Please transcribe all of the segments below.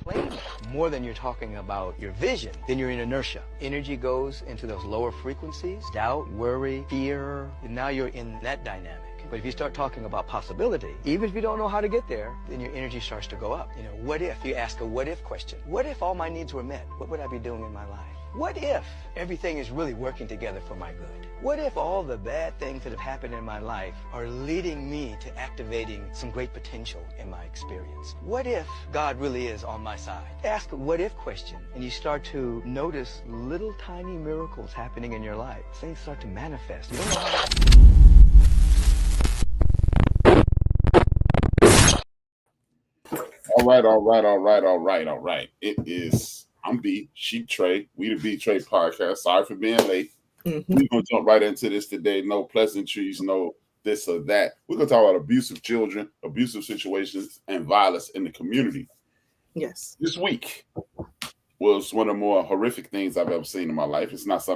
plane more than you're talking about your vision, then you're in inertia. Energy goes into those lower frequencies, doubt, worry, fear, and now you're in that dynamic. But if you start talking about possibility, even if you don't know how to get there, then your energy starts to go up. What if? You ask a what if question. What if all my needs were met? What would I be doing in my life? What if everything is really working together for my good? What if all the bad things that have happened in my life are leading me to activating some great potential in my experience? What if God really is on my side? Ask a what if question, and you start to notice little tiny miracles happening in your life. Things start to manifest. You don't know how to... All right. I'm B, Trey. We the B-Trey Podcast. Sorry for being late. Mm-hmm. We're going to jump right into this today. No pleasantries, no this or that. We're going to talk about abusive children, abusive situations, and violence in the community. Yes. This week was one of the more horrific things I've ever seen in my life. It's not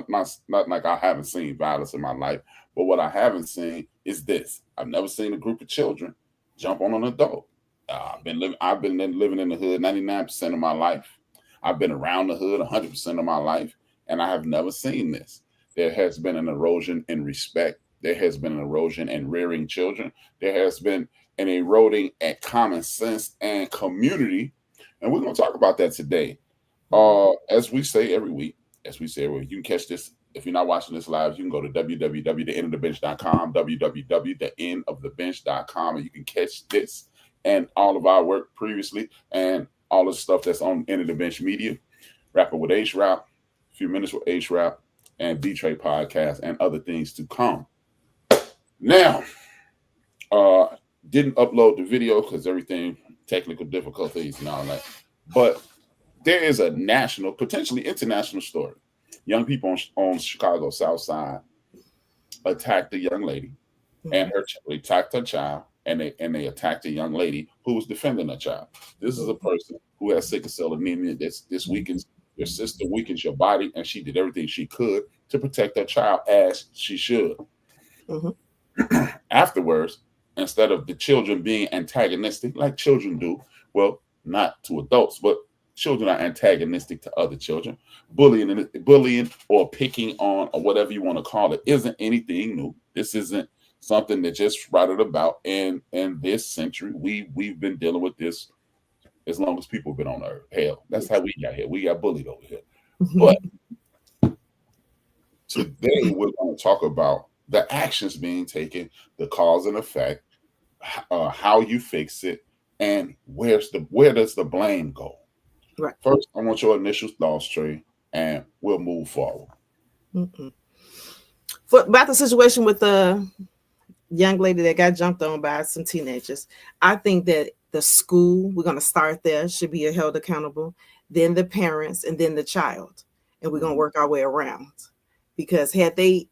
like I haven't seen violence in my life, but what I haven't seen is this. I've never seen a group of children jump on an adult. I've been living in the hood 99% of my life. I've been around the hood 100% of my life, and I have never seen this. There has been an erosion in respect. There has been an erosion in rearing children. There has been an eroding at common sense and community, and we're going to talk about that today. As we say every week, you can catch this. If you're not watching this live, you can go to www.theendofthebench.com, www.theendofthebench.com, and you can catch this and all of our work previously and all the stuff that's on End of the Bench Media, Rapper with H-Rap, Few Minutes with H-Rap, and B-Trey Podcast, and other things to come. Now, didn't upload the video because everything, technical difficulties and all that, but there is a national, potentially international story. Young people on Chicago South Side attacked a young lady, and they attacked her child, and they attacked a young lady who was defending her child. This is a person who has sickle cell anemia. This weakens your sister, weakens your body, and she did everything she could to protect her child as she should. Mm-hmm. Afterwards, instead of the children being antagonistic like children do, well, not to adults, but children are antagonistic to other children. Bullying or picking on or whatever you want to call it isn't anything new. This isn't something that just sprouted about in this century. We've been dealing with this as long as people have been on earth. Hell, that's how we got here. We got bullied over here. But today we're going to talk about the actions being taken, the cause and effect, how you fix it, and where does the blame go? Right. First, I want your initial thoughts, Trey, and we'll move forward. About the situation with the young lady that got jumped on by some teenagers, I think that the school, we're going to start there, should be held accountable, then the parents, and then the child. And we're going to work our way around. Because had the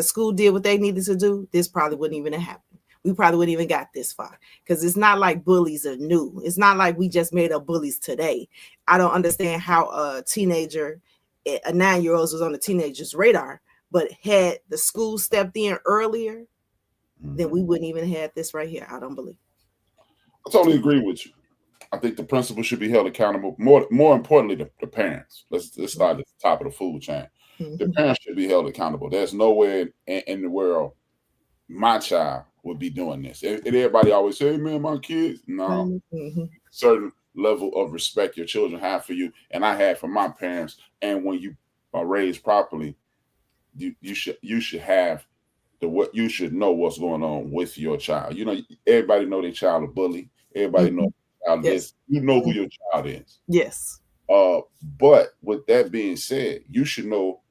school did what they needed to do, this probably wouldn't even have happened. We probably wouldn't even got this far. Because it's not like bullies are new. It's not like we just made up bullies today. I don't understand how a 9-year-old was on a teenager's radar. But had the school stepped in earlier, then we wouldn't even have this right here. I don't believe. I totally agree with you. I think the principal should be held accountable. More importantly, the parents. Let's start at the top of the food chain. Mm-hmm. The parents should be held accountable. There's nowhere in the world my child would be doing this. And everybody always say, hey, man, my kids. No. Mm-hmm. Certain level of respect your children have for you, and I had from my parents. And when you are raised properly, you should have you should know what's going on with your child. Everybody know their child a bully. Everybody know their child is. You know who your child is. Yes. But with that being said, you should know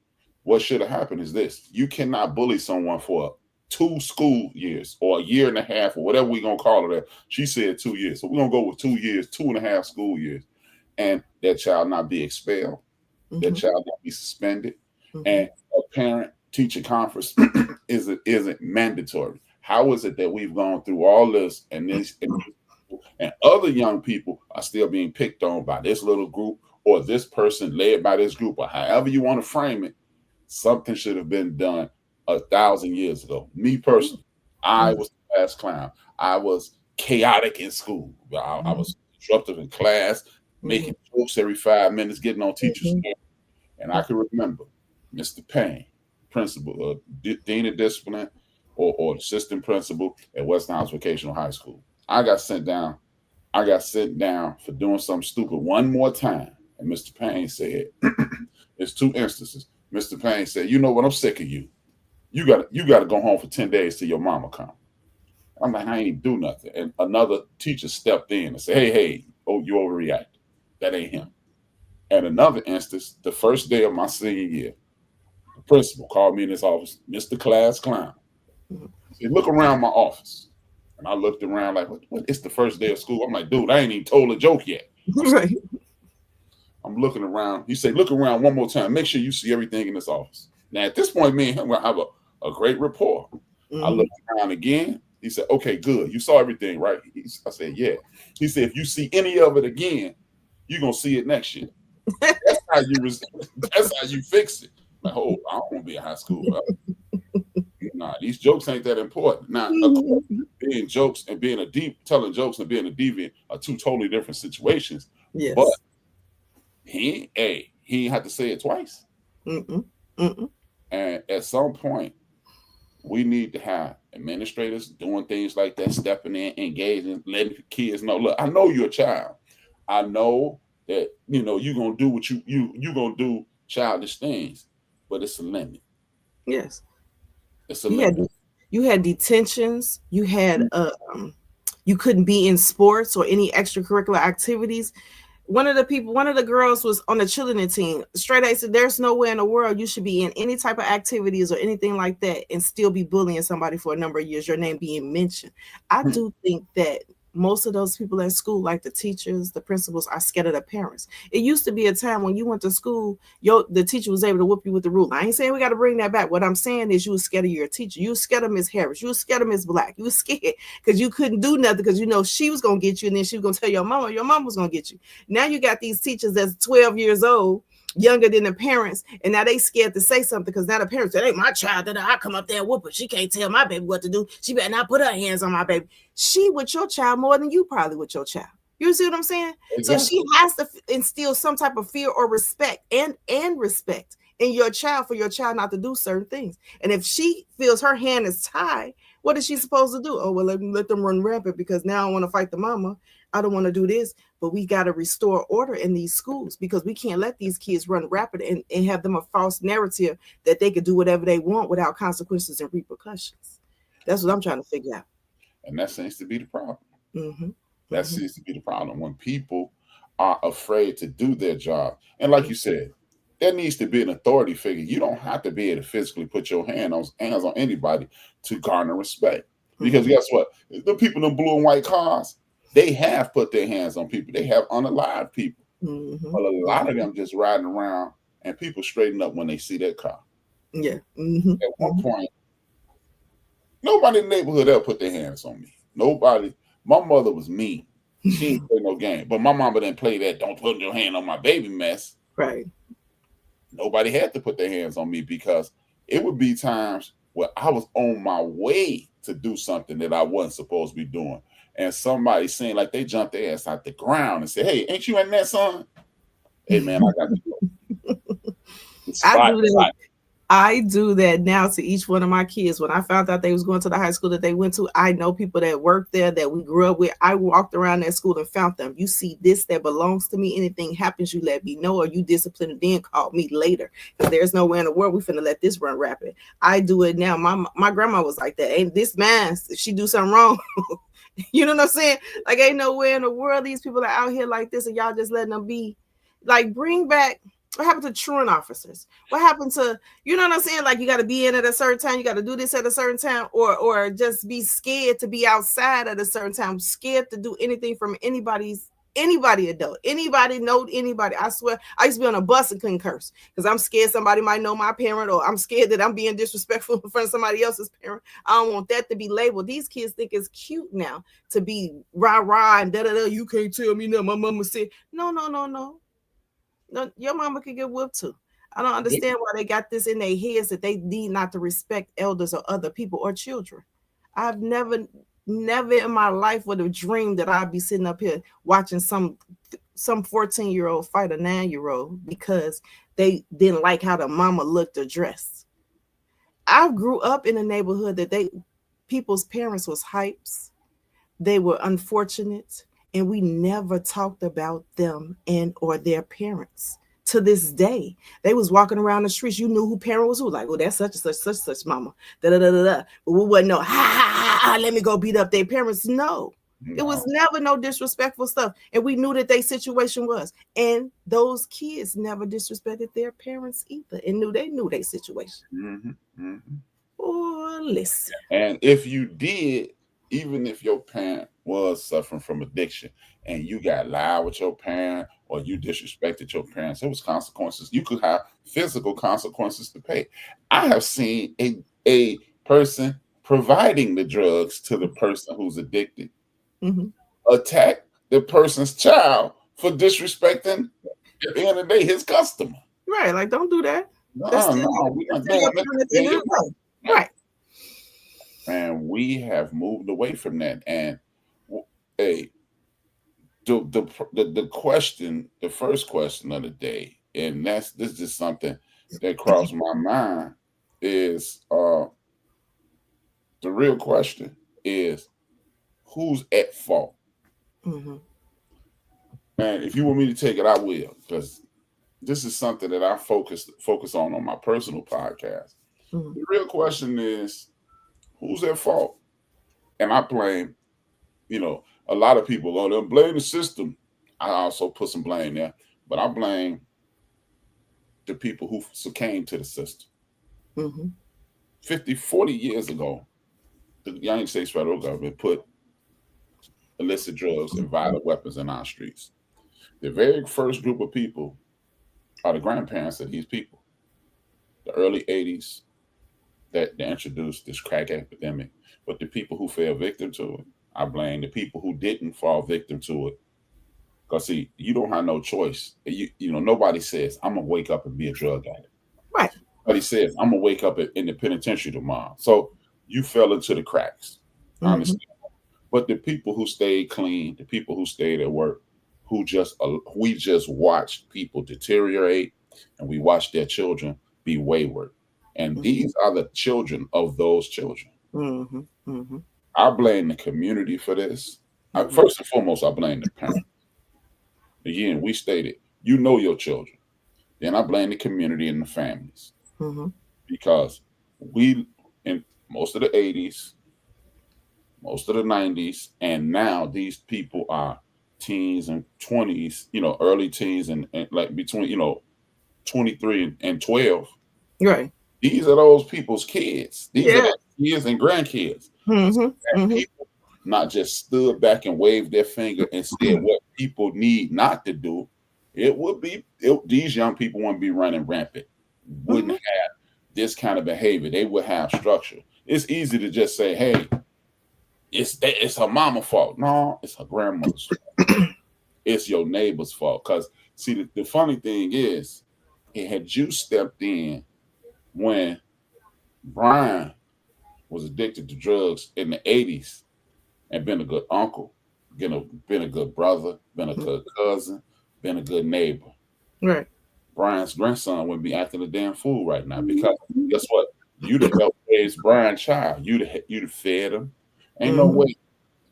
what should have happened is this. You cannot bully someone for 2 school years or a year and a half or whatever we're going to call it. She said 2 years. So we're going to go with 2 years, 2.5 school years. And that child not be expelled. Mm-hmm. That child not be suspended. Mm-hmm. And a parent-teacher conference isn't mandatory. How is it that we've gone through all this and other young people are still being picked on by this little group or this person led by this group or however you want to frame it? Something should have been done 1,000 years ago. Me personally, I was the class clown. I was chaotic in school. I was disruptive in class. making jokes every 5 minutes, getting on teachers' nerves. And I can remember Mr. Payne, principal, dean of discipline, or assistant principal at Western House Vocational High School. I got sent down for doing something stupid one more time. And Mr. Payne said, it's 2 instances. Mr. Payne said, you know what, I'm sick of you. You gotta go home for 10 days till your mama come. I'm like, I ain't even do nothing. And another teacher stepped in and said, hey, oh, you overreacted. That ain't him. And another instance, the first day of my senior year, the principal called me in his office, Mr. Class Clown. He said, look around my office. And I looked around like, what? It's the first day of school. I'm like, dude, I ain't even told a joke yet. Right. I'm looking around. He said, look around one more time. Make sure you see everything in this office. Now, at this point, me and him will have a great rapport. I looked around again. He said, okay, good. You saw everything, right? I said, yeah. He said, if you see any of it again, you're going to see it next year. That's how you fix it. Like, oh, I don't want to be in high school. Nah, these jokes ain't that important. Now, of course, being jokes and telling jokes and being a deviant are 2 totally different situations. Yes. But he ain't had to say it twice. And at some point, we need to have administrators doing things like that, stepping in, engaging, letting kids know, look, I know you're a child. I know that, you're going to do what you're going to do childish things, but it's a limit. Yes. It's a limit. You had detentions. You had, you couldn't be in sports or any extracurricular activities. One of the girls was on the ChildrenThe team. Straight A said, there's nowhere in the world you should be in any type of activities or anything like that and still be bullying somebody for a number of years, your name being mentioned. I do think that most of those people at school, like the teachers, the principals, are scared of the parents. It used to be a time when you went to school, the teacher was able to whoop you with the ruler. I ain't saying we got to bring that back. What I'm saying is you were scared of your teacher. You were scared of Miss Harris. You were scared of Miss Black. You were scared because you couldn't do nothing because she was going to get you, and then she was going to tell your mama was going to get you. Now you got these teachers that's 12 years old, younger than the parents, and now they scared to say something because now the parents say, ain't my child that I come up there and whoop her. She can't tell my baby what to do. She better not put her hands on my baby. She with your child more than you probably with your child. You see what I'm saying? Exactly. So she has to instill some type of fear or respect and respect in your child for your child not to do certain things. And if she feels her hand is tied, what is she supposed to do? Oh, well, let them run rampant because now I want to fight the mama. I don't want to do this, but we got to restore order in these schools because we can't let these kids run rapid and have them a false narrative that they could do whatever they want without consequences and repercussions. That's what I'm trying to figure out. And that seems to be the problem. That seems to be the problem when people are afraid to do their job. And like you said, there needs to be an authority figure. You don't have to be able to physically put your hands on anybody to garner respect. Because guess what? The people in blue and white cars, they have put their hands on people. They have unalived people. But a lot of them just riding around and people straighten up when they see that car. Yeah. At one point, nobody in the neighborhood ever put their hands on me. Nobody. My mother was mean. She didn't play no game. But my mama didn't play that don't put your hand on my baby mess. Right. Nobody had to put their hands on me because it would be times where I was on my way to do something that I wasn't supposed to be doing. And somebody saying like they jumped their ass out the ground and said, hey, ain't you in that, son? Hey, man, I got to go. I do that now to each one of my kids. When I found out they was going to the high school that they went to, I know people that work there that we grew up with. I walked around that school and found them. You see this that belongs to me. Anything happens, you let me know, or you discipline and then call me later. Because there's nowhere in the world we finna let this run rapid. I do it now. My grandma was like that. Ain't this man, if she do something wrong, you know what I'm saying? Like ain't nowhere in the world these people are out here like this and y'all just letting them be. Like bring back. What happened to truant officers? What happened to, you know what I'm saying? Like you got to be in at a certain time. You got to do this at a certain time or just be scared to be outside at a certain time. Scared to do anything from anybody adult, anybody know anybody. I swear I used to be on a bus and couldn't curse because I'm scared somebody might know my parent or I'm scared that I'm being disrespectful in front of somebody else's parent. I don't want that to be labeled. These kids think it's cute now to be rah and da-da-da. You can't tell me nothing. My mama said, no. No, your mama could get whooped too. I don't understand why they got this in their heads that they need not to respect elders or other people or children. I've never in my life would have dreamed that I'd be sitting up here watching some some 14-year-old fight a 9-year-old because they didn't like how the mama looked or dressed. I grew up in a neighborhood that people's parents was hypes. They were unfortunate, and we never talked about them and or their parents. To this day, they was walking around the streets. You knew who parent was who. Like, oh, that's such and such mama. Da da da da da. But we wouldn't know. Ha ha ha! Let me go beat up their parents. No, it was never no disrespectful stuff, and we knew that their situation was. And those kids never disrespected their parents either, and knew their situation. Mm-hmm. Mm-hmm. Oh, listen. And if you did, even if your parent was suffering from addiction and you got loud with your parent or you disrespected your parents, there was consequences. You could have physical consequences to pay. I have seen a person providing the drugs to the person who's addicted attack the person's child for disrespecting, at the end of the day, his customer. Right, like, don't do that. No, we're not doing that. Right. And we have moved away from that. And hey, the question, the first question of the day, and this is something that crossed my mind, is the real question is, who's at fault? And if you want me to take it, I will, because this is something that I focus on my personal podcast. The real question is, who's at fault? And I blame, a lot of people, they'll blame the system. I also put some blame there, but I blame the people who succumbed to the system. 40 years ago, the United States federal government put illicit drugs and violent weapons in our streets. The very first group of people are the grandparents of these people. The early 80s, that they introduced this crack epidemic. But the people who fell victim to it, I blame the people who didn't fall victim to it. Because, see, you don't have no choice. Nobody says, I'm going to wake up and be a drug addict. Right. Nobody says, I'm going to wake up in the penitentiary tomorrow. So you fell into the cracks. I understand. But the people who stayed clean, the people who stayed at work, we just watched people deteriorate, and we watched their children be wayward. And these are the children of those children. I blame the community for this. First and foremost, I blame the parents. Again, we stated, you know your children. Then I blame the community and the families. Because we, in most of the 80s, most of the 90s, and now these people are teens and 20s, early teens and like between, 23 and 12. Right. These are those people's kids. These are their kids and grandkids. And people not just stood back and waved their finger and said what people need not to do. These young people wouldn't be running rampant, wouldn't have this kind of behavior. They would have structure. It's easy to just say, hey, it's her mama's fault. No, it's her grandmother's fault. It's your neighbor's fault. Because, see, the funny thing is, had you stepped in when Brian was addicted to drugs in the 80s and been a good uncle, been a good brother, been a good cousin, been a good neighbor. Right. Brian's grandson wouldn't be acting a damn fool right now, because guess what? You'd have helped raise Brian's child. You'd have fed him. Ain't no way.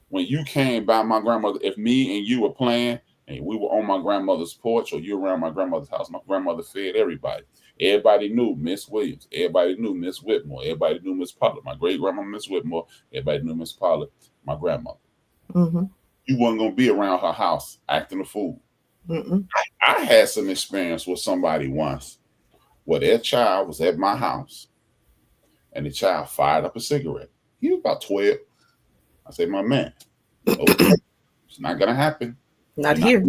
When you came by my grandmother, if me and you were playing and we were on my grandmother's porch or you were around my grandmother's house, my grandmother fed everybody. Everybody knew Miss Williams. Everybody knew Miss Whitmore. Everybody knew Miss Pollard. My great grandma, Miss Whitmore. Everybody knew Miss Pollard, my grandmother. You wasn't going to be around her house acting a fool. I had some experience with somebody once where their child was at my house and the child fired up a cigarette. He was about 12. I said, my man, it's not going to happen. Not here.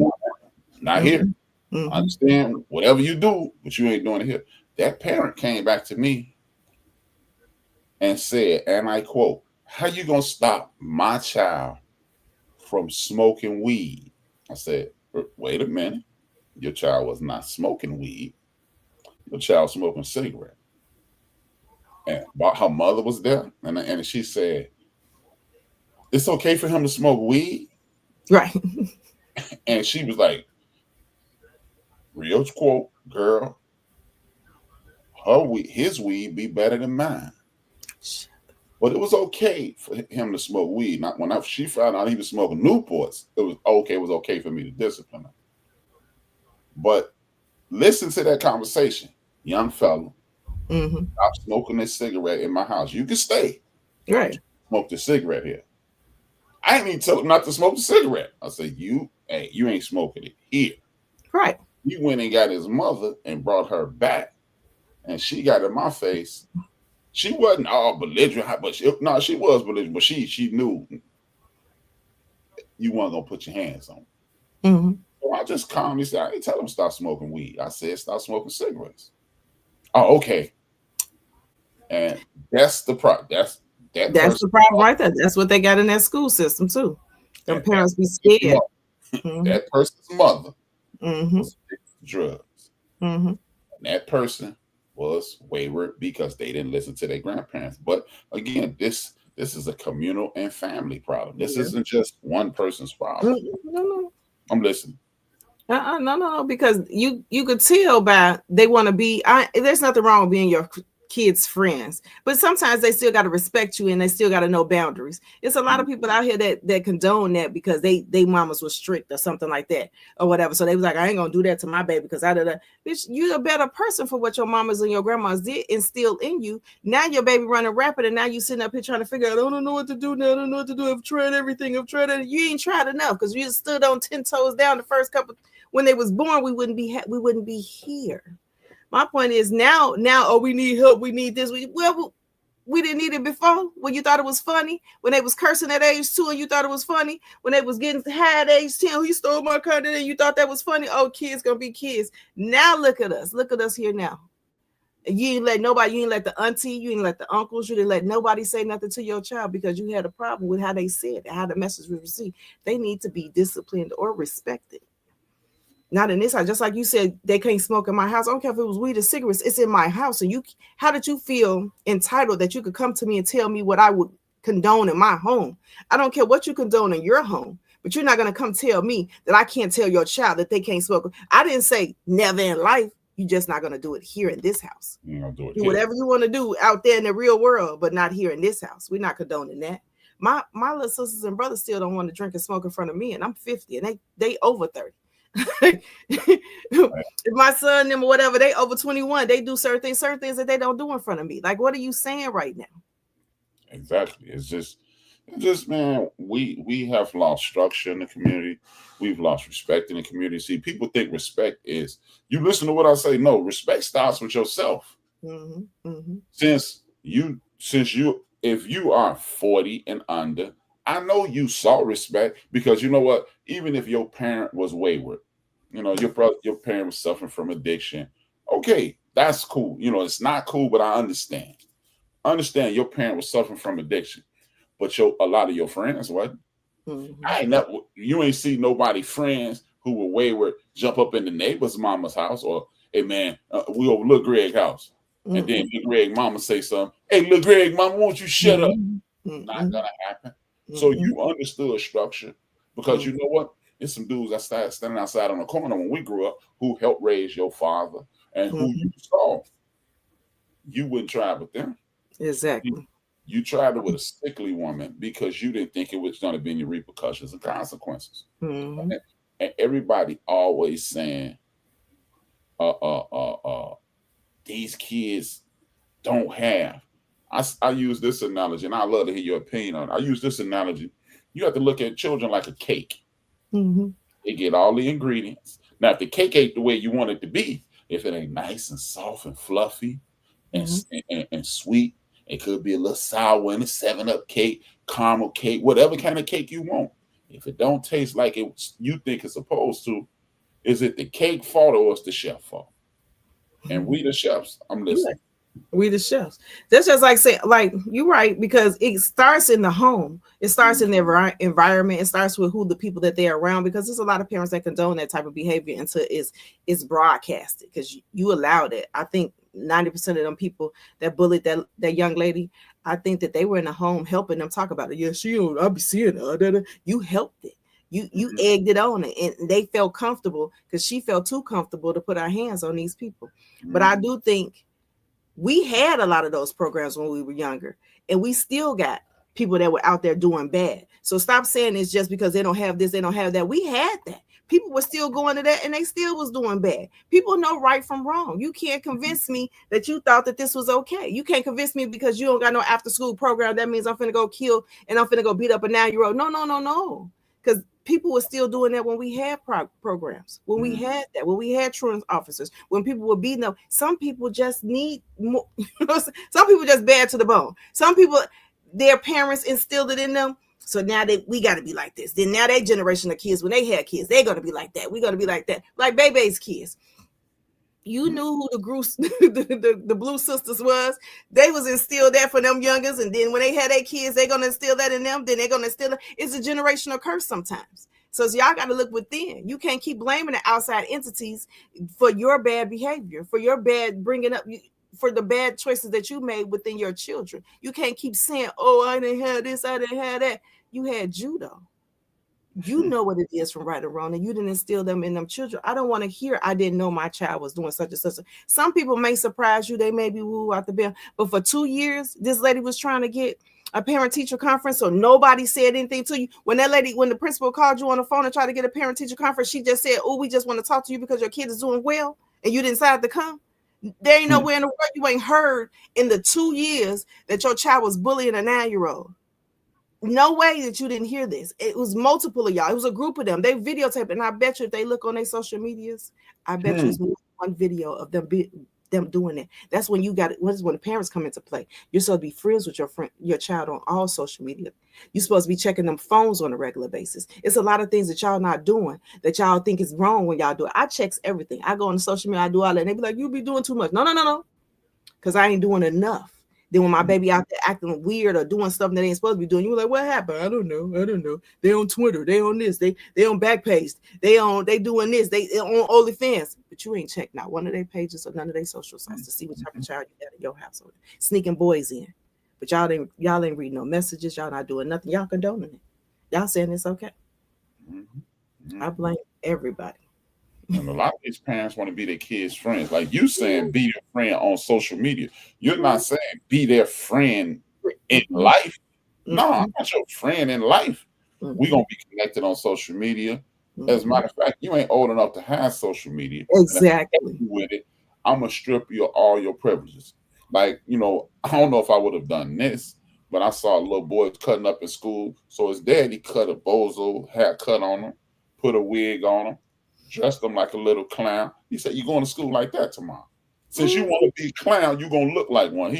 Not here. I understand whatever you do, but you ain't doing it here. That parent came back to me and said, and I quote, how you going to stop my child from smoking weed? I said, wait a minute. Your child was not smoking weed. Your child was smoking a cigarette. And her mother was there, and she said, it's okay for him to smoke weed? Right. And she was like, Real quote, girl, his weed be better than mine. But it was okay for him to smoke weed. Not when she found out he was smoking Newports, it was okay. It was okay for me to discipline him. But listen to that conversation, young fella. Stop smoking this cigarette in my house. You can stay. Right. Smoke the cigarette here. I didn't even tell him not to smoke the cigarette. I said, you ain't smoking it here. Right. He went and got his mother and brought her back, and she got in my face. She wasn't all belligerent, but she was belligerent, but she knew you weren't gonna put your hands on it. So I just calmly said, I didn't tell him stop smoking weed. I said stop smoking cigarettes. Oh, okay. And that's the problem. That's the problem right there. That's what they got in that school system too. Them parents be scared. That person's mother was addicted to drugs. And that person was wayward because they didn't listen to their grandparents. But again, this is a communal and family problem. This isn't just one person's problem. No. I'm listening. No, because you could tell by they want to be. There's nothing wrong with being your kids' friends, but sometimes they still got to respect you and they still got to know boundaries. It's a lot of people out here that condone that because they mamas was strict or something like that or whatever. So they was like, I ain't gonna do that to my baby because bitch, you're a better person for what your mamas and your grandmas did instill in you. Now your baby running rapid and now you sitting up here trying to figure out, I don't know what to do now. I don't know what to do. I've tried everything. You ain't tried enough because you stood on 10 toes down the first couple. When they was born, we wouldn't be here. My point is now, we need help. We need this. We didn't need it before when you thought it was funny. When they was cursing at age 2 and you thought it was funny. When they was getting high at age 10, he stole my car and you thought that was funny. Oh, kids gonna be kids. Now look at us. Look at us here now. You ain't let nobody, you ain't let the auntie, you ain't let the uncles, you didn't let nobody say nothing to your child because you had a problem with how they said it, how the message was received. They need to be disciplined or respected. Not in this house, just like you said, they can't smoke in my house. I don't care if it was weed or cigarettes, it's in my house. So how did you feel entitled that you could come to me and tell me what I would condone in my home? I don't care what you condone in your home, but you're not going to come tell me that I can't tell your child that they can't smoke. I didn't say never in life. You're just not going to do it here in this house. Do whatever you want to do out there in the real world, but not here in this house. We're not condoning that. My little sisters and brothers still don't want to drink and smoke in front of me, and I'm 50, and they over 30. If my son them or whatever, they over 21, they do certain things that they don't do in front of me. Like, what are you saying right now? Exactly. It's just man, we have lost structure in the community. We've lost respect in the community. See, people think respect is you listen to what I say. No, respect starts with yourself. Since if you are 40 and under, I know you saw respect because you know what? Even if your parent was wayward, your parent was suffering from addiction. Okay, that's cool. It's not cool, but I understand. Understand your parent was suffering from addiction, but a lot of your friends wasn't. You ain't see nobody friends who were wayward jump up in the neighbor's mama's house or, hey man, we over Lil Greg's house. And then Lil Greg mama say something. Hey, Lil Greg mama, won't you shut up? Not gonna happen. So you understood structure because you know what? It's some dudes that started standing outside on the corner when we grew up who helped raise your father and who you saw. You wouldn't try with them. Exactly. You tried it with a sickly woman because you didn't think it was going to be any repercussions and consequences. And everybody always saying, these kids don't have. I use this analogy, and I love to hear your opinion on it. I use this analogy. You have to look at children like a cake. They get all the ingredients. Now, if the cake ain't the way you want it to be, if it ain't nice and soft and fluffy and sweet, it could be a little sour in a 7-Up cake, caramel cake, whatever kind of cake you want. If it don't taste like you think it's supposed to, is it the cake fault or is the chef fault? And we the chefs, I'm listening. We the chefs. That's just like saying, like, you're right, because it starts in the home. It starts in their environment. It starts with who the people that they're around, because there's a lot of parents that condone that type of behavior until it's broadcasted because you allowed it. I think 90% of them people that bullied that young lady, I think that they were in the home helping them talk about it. Yeah, I'll be seeing her. You helped it. You egged it on, and they felt comfortable because she felt too comfortable to put our hands on these people. But I do think we had a lot of those programs when we were younger, and we still got people that were out there doing bad. So stop saying it's just because they don't have this, they don't have that. We had that. People were still going to that, and they still was doing bad. People know right from wrong. You can't convince me that you thought that this was okay. You can't convince me because you don't got no after school program. That means I'm finna go kill and I'm finna go beat up a 9-year-old. No. Because people were still doing that when we had programs, when we had that, when we had truant officers, when people were beating up. Some people just need more. Some people just bad to the bone. Some people, their parents instilled it in them. So now we got to be like this. Then now that generation of kids, when they had kids, they're going to be like that. We're going to be like that. Like Bebe's kids. You knew who the Blue Sisters was. They was instilled that for them youngers. And then when they had their kids, they're going to instill that in them. Then they're going to instill it. It's a generational curse sometimes. So y'all got to look within. You can't keep blaming the outside entities for your bad behavior, for your bad bringing up, for the bad choices that you made within your children. You can't keep saying, oh, I didn't have this, I didn't have that. You had judo. You know what it is from right or wrong, and you didn't instill them in them children. I don't want to hear, I didn't know my child was doing such and such. Some people may surprise you. They may be woo out the bell. But for 2 years, this lady was trying to get a parent-teacher conference, so nobody said anything to you. When the principal called you on the phone and tried to get a parent-teacher conference, she just said, oh, we just want to talk to you because your kid is doing well, and you decide to come. There ain't nowhere in the world you ain't heard in the 2 years that your child was bullying a 9-year-old. No way that you didn't hear this. It was multiple of y'all. It was a group of them. They videotaped, and I bet you if they look on their social medias, I bet you it's one video of them doing it. That's when you got it. When the parents come into play. You're supposed to be friends with your child on all social media. You're supposed to be checking them phones on a regular basis. It's a lot of things that y'all not doing that y'all think is wrong when y'all do it. I checks everything. I go on social media, I do all that, and they be like, you be doing too much. No. Because I ain't doing enough. Then when my baby out there acting weird or doing something that they ain't supposed to be doing, you're like, what happened? I don't know. They on Twitter. They on this. They on Backpage. They doing this. They on OnlyFans. But you ain't checked not one of their pages or none of their social sites to see what type of child you got in your household. Sneaking boys in. But y'all ain't reading no messages. Y'all not doing nothing. Y'all condoning it. Y'all saying it's okay. I blame everybody. And a lot of these parents want to be their kids' friends. Like you saying, be their friend on social media. You're not saying be their friend in life. No, I'm not your friend in life. We're going to be connected on social media. As a matter of fact, you ain't old enough to have social media. Exactly. With it, I'm going to strip you of all your privileges. Like, I don't know if I would have done this, but I saw little boys cutting up in school. So his daddy cut a bozo haircut on him, put a wig on him, dressed him like a little clown. He said, "You going to school like that tomorrow? Since you want to be a clown, you gonna look like one."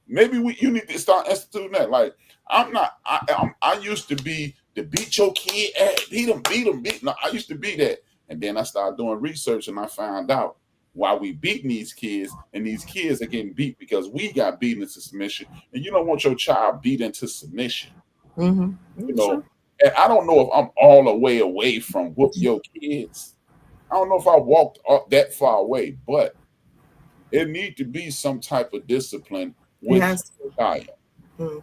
Maybe you need to start instituting that. Like I used to be the beat your kid, beat him. No, I used to be that, and then I started doing research, and I found out why we beating these kids, and these kids are getting beat because we got beaten into submission, and you don't want your child beat into submission. Sure. And I don't know if I'm all the way away from whoop your kids. I don't know if I walked up that far away, but it need to be some type of discipline with the child.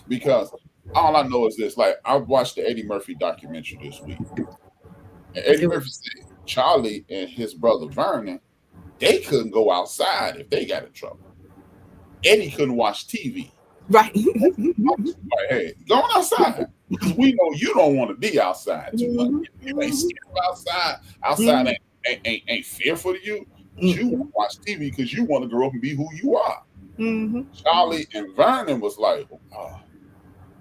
Because all I know is this: like I watched the Eddie Murphy documentary this week, and Eddie Murphy said Charlie and his brother Vernon, they couldn't go outside if they got in trouble. Eddie couldn't watch TV. Right. Like, hey, going outside. Because we know you don't want to be outside too much. You ain't scared of outside. Outside ain't fearful to you. But you want to watch TV because you want to grow up and be who you are. Charlie and Vernon was like,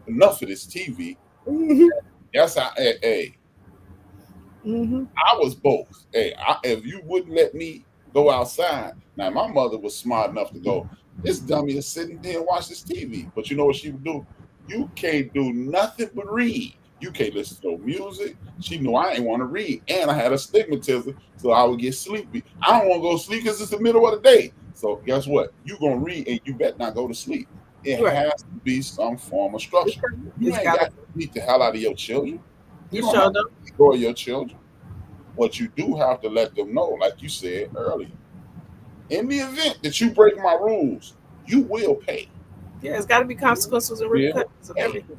enough of this TV. That's how, I was both. If you wouldn't let me go outside, now my mother was smart enough to go, this dummy is sitting there and watch this TV. But you know what she would do? You can't do nothing but read. You can't listen to music. She knew I ain't want to read. And I had astigmatism, so I would get sleepy. I don't want to go to sleep because it's the middle of the day. So guess what? You're going to read and you better not go to sleep. It has to be some form of structure. You ain't got to beat the hell out of your children. You don't have to destroy your children. But you do have to let them know, like you said earlier, in the event that you break my rules, you will pay. Yeah, it's got to be consequences and repercussions of everything.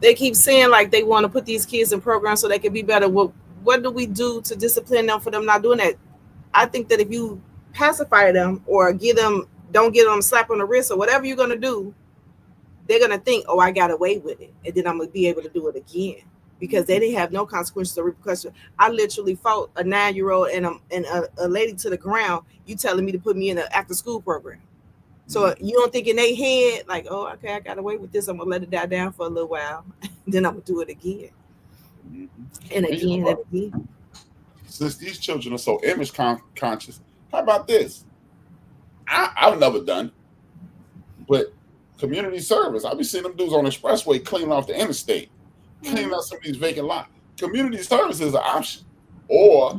they keep saying like they want to put these kids in programs so they can be better. What do we do to discipline them for them not doing that? I think that if you pacify them or don't get them a slap on the wrist or whatever you're gonna do, they're gonna think, oh, I got away with it, and then I'm gonna be able to do it again because they didn't have no consequences or repercussions. I literally fought a 9-year-old and a lady to the ground. You telling me to put me in an after school program? So you don't think in their head like, oh, okay, I got away with this. I'm gonna let it die down for a little while, then I'm gonna do it again and again and again. Since these children are so image conscious, how about this? I've never done, but community service. I've been seeing them dudes on the expressway cleaning off the interstate, cleaning out some of these vacant lots. Community service is an option. Or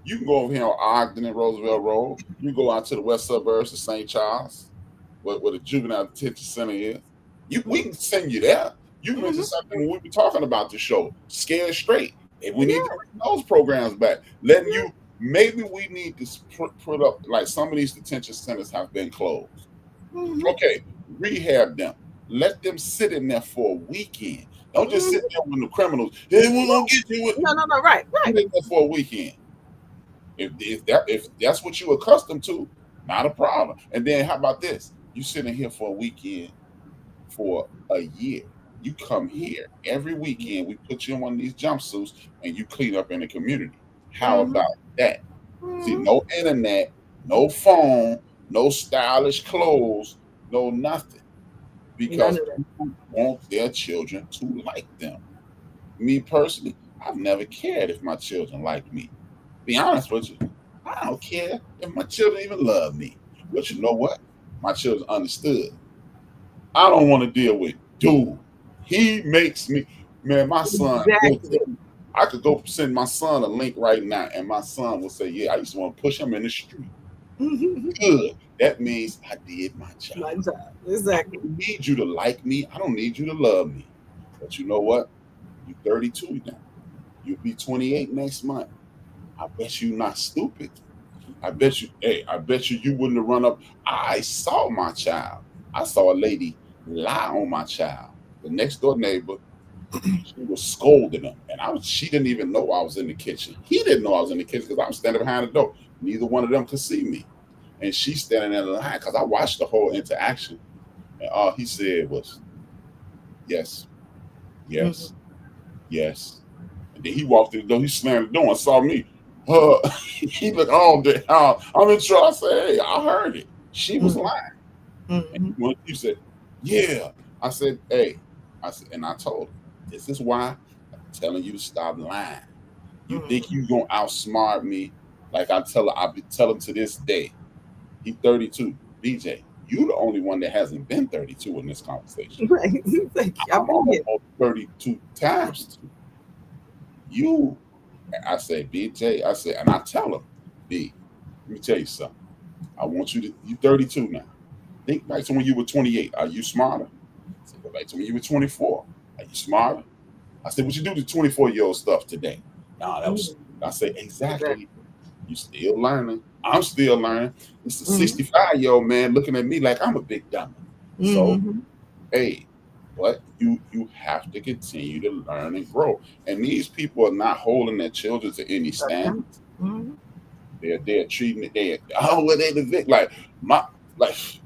you can go over here on Ogden and Roosevelt Road. You go out to the west suburbs of St. Charles, where the juvenile detention center is. We can send you there. You mentioned something when we were talking about the show, Scared Straight. And we need to bring those programs back. Maybe we need to put up, like some of these detention centers have been closed. Okay, rehab them. Let them sit in there for a weekend. Don't just sit there with the criminals. Hey, we're gonna get you with. No, right. Sit there for a weekend. If that's what you're accustomed to, not a problem. And then how about this? You sit in here for a weekend for a year. You come here every weekend. We put you in one of these jumpsuits and you clean up in the community. How about that? See, no internet, no phone, no stylish clothes, no nothing. Because people want their children to like them. Me personally, I've never cared if my children like me. Be honest with you, I don't care if my children even love me. But you know what? My children understood. I don't want to deal with dude. He makes me, man, my son. Exactly. I could go send my son a link right now, and my son will say, yeah, I used to want to push him in the street. Good. That means I did my job. My job. Exactly. I don't need you to like me. I don't need you to love me. But you know what? You're 32 now. You'll be 28 next month. I bet you not stupid. I bet you wouldn't have run up. I saw my child. I saw a lady lie on my child. The next door neighbor, she was scolding him. And she didn't even know I was in the kitchen. He didn't know I was in the kitchen because I was standing behind the door. Neither one of them could see me. And she's standing in the line because I watched the whole interaction. And all he said was, yes, yes, yes. And then he walked in the door. He slammed the door and saw me. He looked I'm in trouble. I said, hey, I heard it. She was lying. And when you said, yeah. I said, hey. And I told him, this is why I'm telling you to stop lying. You think you gonna outsmart me? Like I be telling to this day. He's 32. BJ, you the only one that hasn't been 32 in this conversation. Right. I'm almost 32 times. You, I say, BJ, and I tell him, B, let me tell you something. I want you you're 32 now. Think back to when you were 28. Are you smarter? I said, go back to when you were 24. Are you smarter? I said, what you do to 24-year-old stuff today? No, that was, I say, exactly. You still learning. I'm still learning. It's a 65-year-old man looking at me like I'm a big dummy. So, hey, but you have to continue to learn and grow. And these people are not holding their children to any standards. They're treating it. They the victim.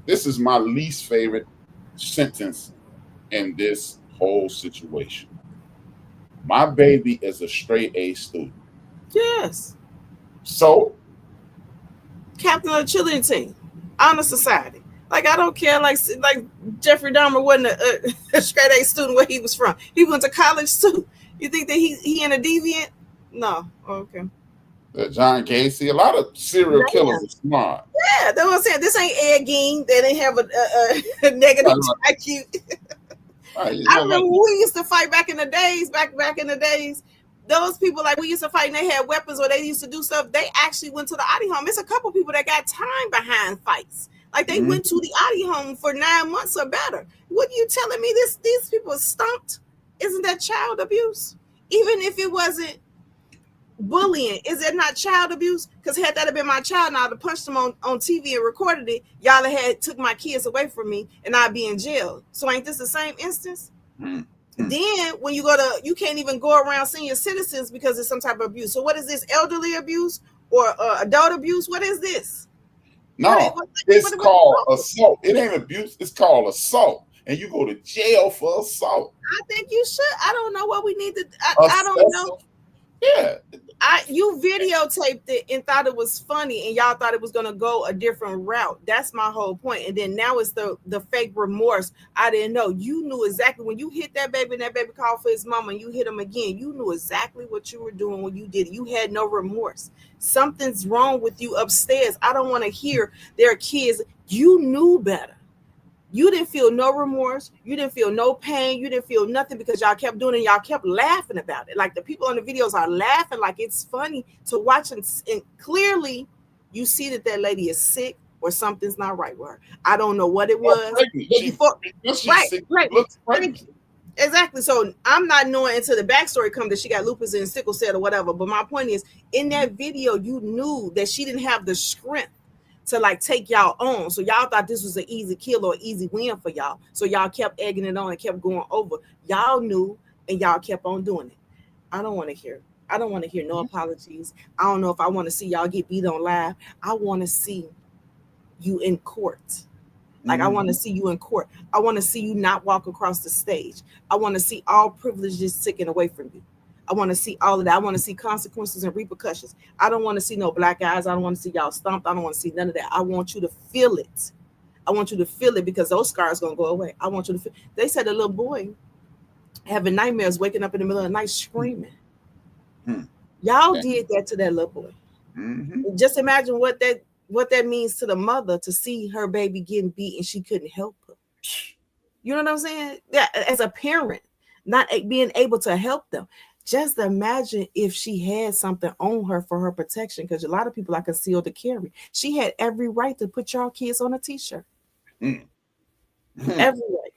This is my least favorite sentence in this whole situation. My baby is a straight A student. Yes. So, captain of the cheerleading team, honor society. Like I don't care. Like Jeffrey Dahmer wasn't a straight A student where he was from. He went to college too. You think that he in a deviant? No. Okay. John Gacy, a lot of serial killers are smart. Yeah, that's what I'm saying. This ain't Ed Gein. They didn't have a negative IQ. I remember we used to fight back in the days. Back in the days, those people like we used to fight and they had weapons or they used to do stuff. They actually went to the Audi home. It's a couple people that got time behind fights. Like they went to the Audi home for 9 months or better. What are you telling me? These people are stumped. Isn't that child abuse? Even if it wasn't bullying, is it not child abuse? Because had that have been my child and I'd have punched them on TV and recorded it, y'all had took my kids away from me and I'd be in jail. So ain't this the same instance? Then when you go to, you can't even go around senior citizens because it's some type of abuse. So what is this? Elderly abuse or adult abuse? What is this? No, it's called assault. It ain't abuse. It's called assault. And you go to jail for assault. I think you should. I don't know what we need to. I don't know. Yeah. You videotaped it and thought it was funny, and y'all thought it was gonna go a different route. That's my whole point. And then now it's the fake remorse. I didn't know. You knew exactly when you hit that baby and that baby called for his mama and you hit him again. You knew exactly what you were doing when you did it. You had no remorse. Something's wrong with you upstairs. I don't want to hear there are kids. You knew better. You didn't feel no remorse. You didn't feel no pain. You didn't feel nothing because y'all kept doing it. Y'all kept laughing about it. Like the people on the videos are laughing like it's funny to watch. And clearly you see that lady is sick or something's not right with her. I don't know what it was. Right. Exactly. So I'm not knowing until the backstory comes that she got lupus and sickle cell or whatever. But my point is, in that video, you knew that she didn't have the strength to like take y'all on. So y'all thought this was an easy kill or easy win for y'all. So y'all kept egging it on and kept going over. Y'all knew and y'all kept on doing it. I don't want to hear. I don't want to hear no apologies. I don't know if I want to see y'all get beat on live. I want to see you in court. Like I want to see you in court. I want to see you not walk across the stage. I want to see all privileges taken away from you. I want to see all of that. I want to see consequences and repercussions. I don't want to see no black eyes. I don't want to see y'all stomped. I don't want to see none of that. I want you to feel it. I want you to feel it because those scars going to go away. I want you to feel. They said a little boy having nightmares, waking up in the middle of the night screaming. Y'all did that to that little boy. Just imagine what that means to the mother to see her baby getting beat and she couldn't help her. You know what I'm saying? Yeah, as a parent, not being able to help them. Just imagine if she had something on her for her protection, because a lot of people are concealed to carry. She had every right to put y'all kids on a t-shirt. Every right.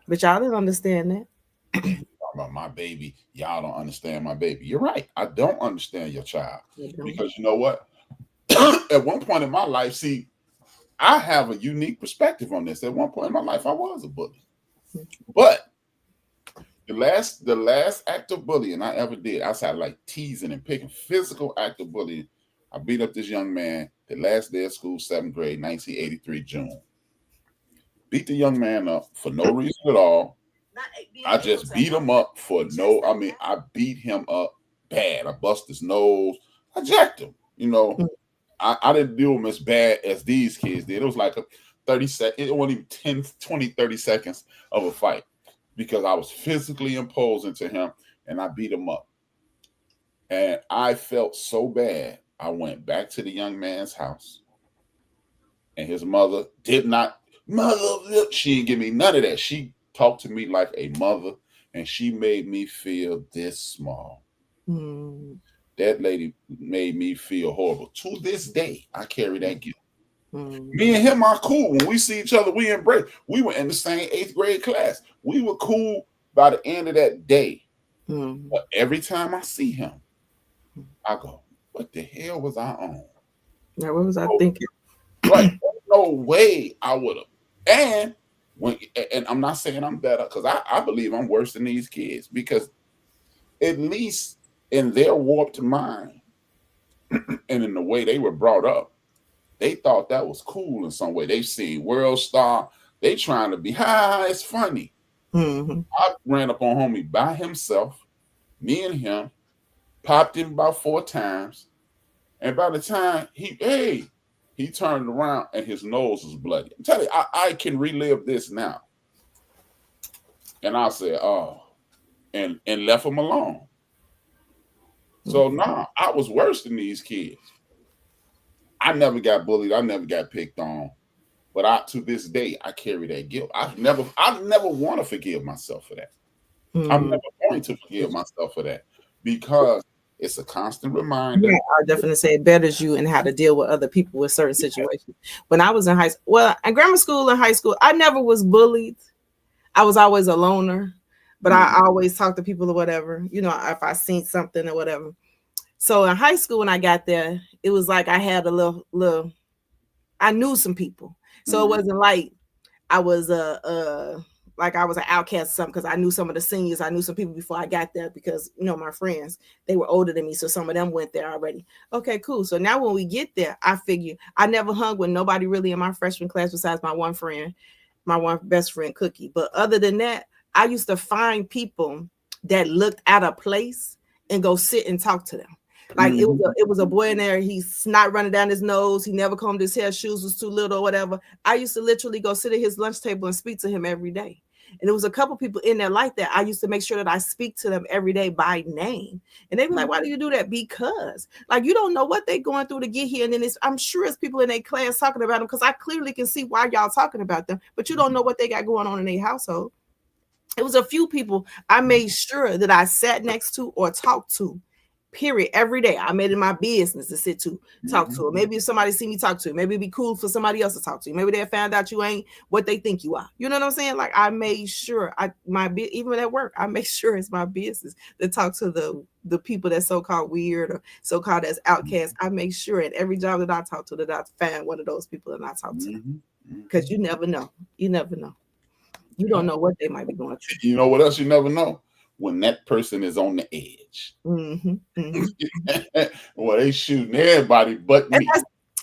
But y'all didn't understand that. About my baby, y'all don't understand my baby. You're right. I don't understand your child. Because you know what? At one point in my life, see, I have a unique perspective on this. At one point in my life, I was a bully. But the last act of bullying I ever did, outside like teasing and picking, physical act of bullying, I beat up this young man the last day of school, 7th grade, 1983, June. Beat the young man up for no reason at all. I just beat him up I beat him up bad. I bust his nose. I jacked him. You know, I didn't do him as bad as these kids did. It was like a 30 seconds, it wasn't even 10, 20, 30 seconds of a fight. Because I was physically imposing to him and I beat him up. And I felt so bad. I went back to the young man's house. And his mother she didn't give me none of that. She talked to me like a mother and she made me feel this small. That lady made me feel horrible. To this day, I carry that guilt. Me and him are cool. When we see each other, we embrace. We were in the same 8th grade class. We were cool by the end of that day. But every time I see him, I go, what the hell was I on? Yeah, what was I thinking? Right. No way I would have. And I'm not saying I'm better, because I believe I'm worse than these kids, because at least in their warped mind and in the way they were brought up, they thought that was cool in some way. They seen World Star. They trying to be, it's funny. I ran up on homie by himself, me and him, popped him about 4 times. And by the time he turned around and his nose was bloody. I'm telling you, I can relive this now. And I said, and left him alone. So I was worse than these kids. I never got bullied. I never got picked on. But to this day, I carry that guilt. I never want to forgive myself for that. I'm never going to forgive myself for that, because it's a constant reminder. Yeah, I definitely say it betters you in how to deal with other people with certain situations. When I was in high school, in grammar school and high school, I never was bullied. I was always a loner, but I always talked to people or whatever, you know, if I seen something or whatever. So in high school, when I got there, it was like I had a little I knew some people. So it wasn't like I was like I was an outcast or something, because I knew some of the seniors. I knew some people before I got there because, you know, my friends, they were older than me. So some of them went there already. Okay, cool. So now when we get there, I figure I never hung with nobody really in my freshman class besides my one friend, my one best friend, Cookie. But other than that, I used to find people that looked out of place and go sit and talk to them. Like it was a boy in there. He's snot running down his nose. He never combed his hair. Shoes was too little or whatever. I used to literally go sit at his lunch table and speak to him every day. And there was a couple people in there like that. I used to make sure that I speak to them every day by name. And they be like, why do you do that? Because like, you don't know what they're going through to get here. And then I'm sure it's people in their class talking about them, because I clearly can see why y'all talking about them, but you don't know what they got going on in their household. It was a few people I made sure that I sat next to or talked to. Period. Every day I made it my business to sit to talk to her. Maybe if somebody see me talk to you, maybe it'd be cool for somebody else to talk to you. Maybe they found out you ain't what they think you are. You know what I'm saying? Like I made sure even at work, I make sure it's my business to talk to the people that's so-called weird or so-called as outcasts. I make sure at every job that I talk to that I find one of those people and I talk to them. Because you never know. You never know. You don't know what they might be going through. You know what else you never know? When that person is on the edge. Well, they shooting everybody but me.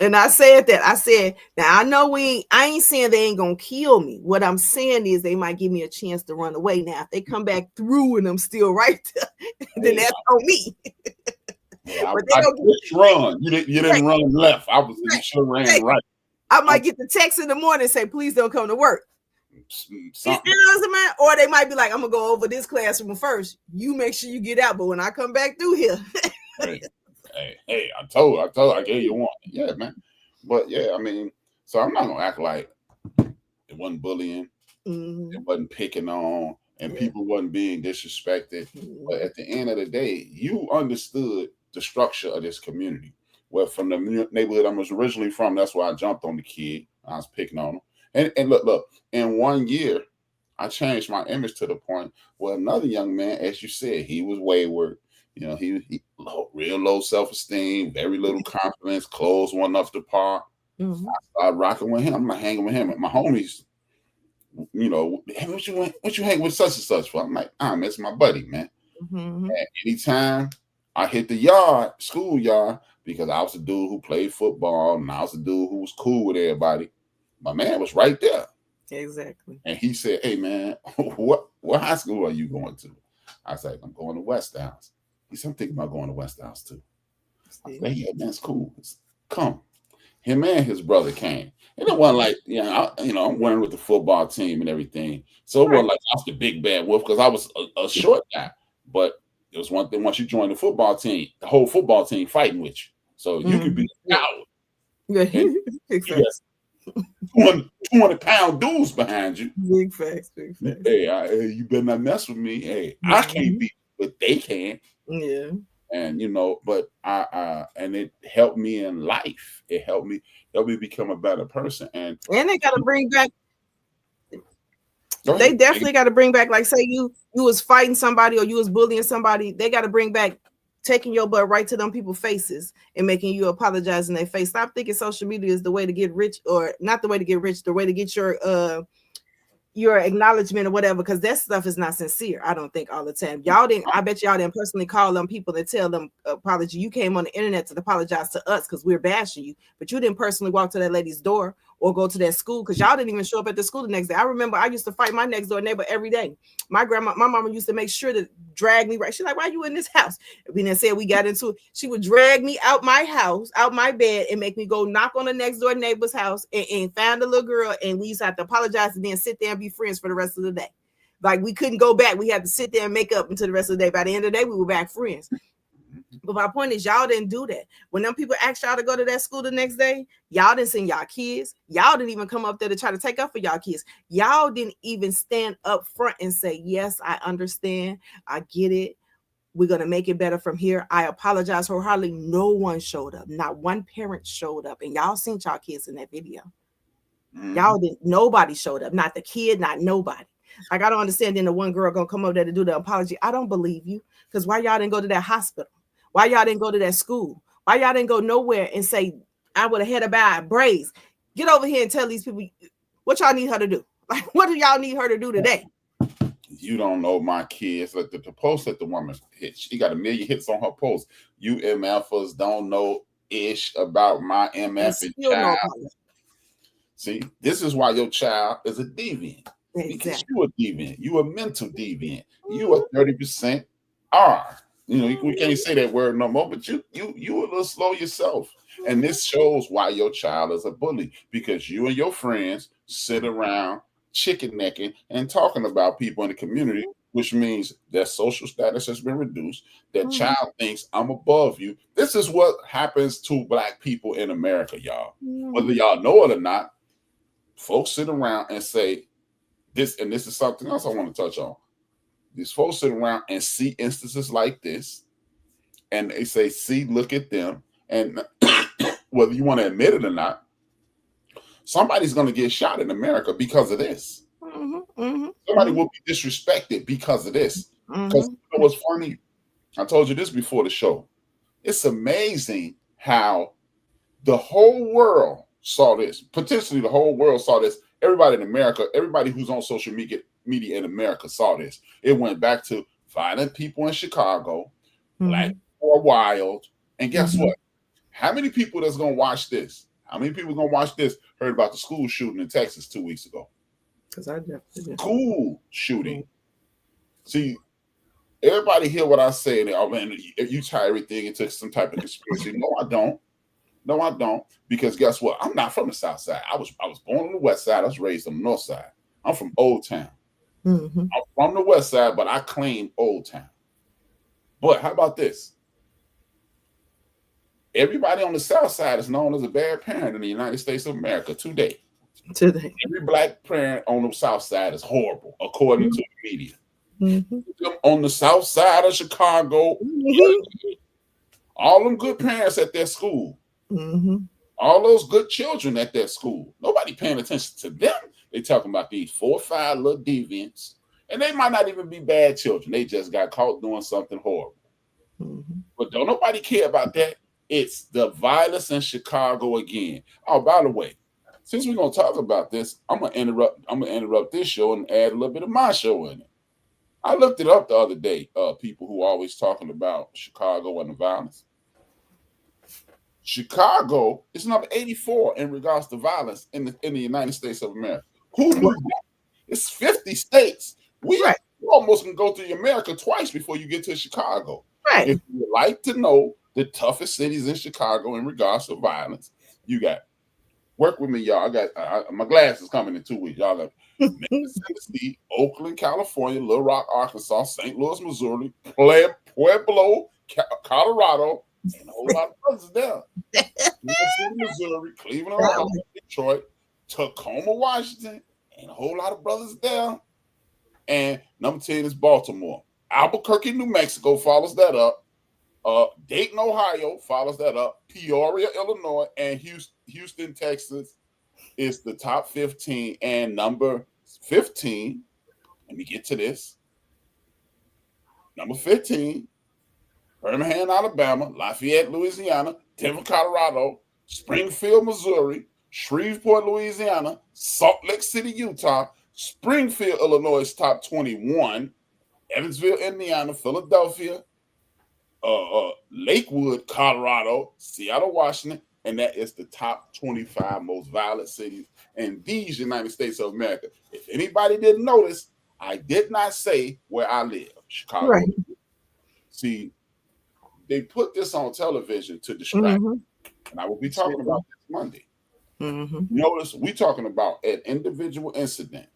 And I said that. I said, now I know I ain't saying they ain't gonna kill me. What I'm saying is they might give me a chance to run away. Now, if they come back through and I'm still right there, then that's on me. Yeah, I didn't run. You didn't run left. You should have ran right. I might get the text in the morning and say, please don't come to work. Something. You know what I'm saying? Or they might be like, I'm gonna go over this classroom first. You make sure you get out, but when I come back through here, hey, I told, I gave you one. Yeah, man. But yeah, I mean, so I'm not gonna act like it wasn't bullying, it wasn't picking on, and people wasn't being disrespected. But at the end of the day, you understood the structure of this community. Well, from the neighborhood I was originally from, that's why I jumped on the kid. I was picking on him. And look, in 1 year, I changed my image to the point where another young man, as you said, he was wayward. You know, he real low self-esteem, very little confidence, clothes weren't up to par. I started rocking with him. I'm not hanging with him. And my homies, you know, hey, what you hang with such and such for? I'm like, it's my buddy, man. And anytime I hit the schoolyard, because I was the dude who played football and I was the dude who was cool with everybody, my man was right there. Exactly. And he said, hey, man, what high school are you going to? I said, I'm going to Westhouse. He said, I'm thinking about going to Westhouse too. I said, yeah, man, it's cool. Come. Him and his brother came. And it wasn't like, I'm wearing with the football team and everything. So it wasn't like I was the big bad wolf because I was a short guy. But it was one thing, once you join the football team, the whole football team fighting with you. So you could be a coward. Yeah, exactly. 200-pound dudes behind you. Big facts. Hey, you better not mess with me. Hey, I can't beat, but they can. Yeah. And but and it helped me in life. It helped me become a better person. And they got to bring back. They definitely got to bring back, like, say you was fighting somebody or you was bullying somebody. They got to bring back taking your butt right to them people's faces and making you apologize in their face. Stop thinking social media is the way to get rich, or not the way to get rich, the way to get your acknowledgement or whatever, because that stuff is not sincere. I don't think all the time. I bet y'all didn't personally call them people and tell them apology. You came on the internet to apologize to us because we're bashing you, but you didn't personally walk to that lady's door or go to that school, because y'all didn't even show up at the school the next day. I remember I used to fight my next door neighbor every day. My mama used to make sure to drag me right. She's like, why you in this house? We didn't say we got into it. She would drag me out my house, out my bed, and make me go knock on the next door neighbor's house and find a little girl. And we used to have to apologize and then sit there and be friends for the rest of the day. Like, we couldn't go back. We had to sit there and make up until the rest of the day. By the end of the day, we were back friends. But my point is, y'all didn't do that. When them people asked y'all to go to that school the next day, y'all didn't send y'all kids. Y'all didn't even come up there to try to take up for y'all kids. Y'all didn't even stand up front and say, yes, I understand. I get it. We're going to make it better from here. I apologize wholeheartedly. No one showed up. Not one parent showed up. And y'all seen y'all kids in that video. Y'all didn't. Nobody showed up. Not the kid, not nobody. Like, I don't understand. Then the one girl going to come up there to do the apology. I don't believe you. Because why y'all didn't go to that hospital? Why y'all didn't go to that school? Why y'all didn't go nowhere and say, I would have had a bad braids? Get over here and tell these people what y'all need her to do. Like, what do y'all need her to do today? You don't know my kids. Like the post that the woman hit, she got 1 million hits on her post. You MFers don't know ish about my MF and child. See, this is why your child is a deviant. Exactly. Because you a deviant. You a mental deviant. You a 30% R. You know, we can't say that word no more, but you a little slow yourself. And this shows why your child is a bully, because you and your friends sit around chicken necking and talking about people in the community, which means their social status has been reduced. That child thinks I'm above you. This is what happens to Black people in America, y'all. Whether y'all know it or not, folks sit around and say this, and this is something else I want to touch on. These folks sit around and see instances like this, and they say, see, look at them. And whether you want to admit it or not, somebody's going to get shot in America because of this. Somebody will be disrespected because of this. Because you know what's funny? I told you this before the show. It's amazing how the whole world saw this. Potentially the whole world saw this. Everybody in America, everybody who's on social media in America saw this. It went back to violent people in Chicago, Black people are wild. And guess what? How many people that's going to watch this? How many people going to watch this heard about the school shooting in Texas 2 weeks ago? Because I definitely did. School shooting. See, everybody hear what I say, and oh man, you tie everything into some type of conspiracy. No, I don't. No, I don't. Because guess what? I'm not from the South Side. I was born on the West Side. I was raised on the North Side. I'm from Old Town. I'm from the West Side, but I claim Old Town. But how about this? Everybody on the South Side is known as a bad parent in the United States of America today. Every Black parent on the South Side is horrible, according to the media. On the South Side of Chicago, all them good parents at their school, all those good children at their school, nobody paying attention to them. They talking about these 4 or 5 little deviants, and they might not even be bad children. They just got caught doing something horrible. But don't nobody care about that. It's the violence in Chicago again. Oh, by the way, since we're gonna talk about this, I'm gonna interrupt this show and add a little bit of my show in it. I looked it up the other day. People who are always talking about Chicago and the violence. Chicago is number 84 in regards to violence in the United States of America. Who knew that? It's 50 states. We almost can go through America twice before you get to Chicago. Right. If you would like to know the toughest cities in Chicago in regards to violence, you got, work with me, y'all. I got my glasses coming in 2 weeks. Y'all got Memphis, Tennessee, Oakland, California, Little Rock, Arkansas, St. Louis, Missouri, Pueblo, Colorado, and a whole lot of brothers there. Missouri, Cleveland, Ohio, Detroit, Tacoma, Washington, and a whole lot of brothers there. And number 10 is Baltimore. Albuquerque, New Mexico follows that up. Dayton, Ohio follows that up. Peoria, Illinois, and Houston, Texas is the top 15. And number 15, let me get to this. Number 15, Birmingham, Alabama, Lafayette, Louisiana, Denver, Colorado, Springfield, Missouri, Shreveport, Louisiana, Salt Lake City, Utah, Springfield, Illinois is top 21, Evansville, Indiana, Philadelphia, Lakewood, Colorado, Seattle, Washington, and that is the top 25 most violent cities in these United States of America. If anybody didn't notice, I did not say where I live, Chicago. Right. See, they put this on television to distract me, and I will be talking about this Monday. Notice we're talking about an individual incident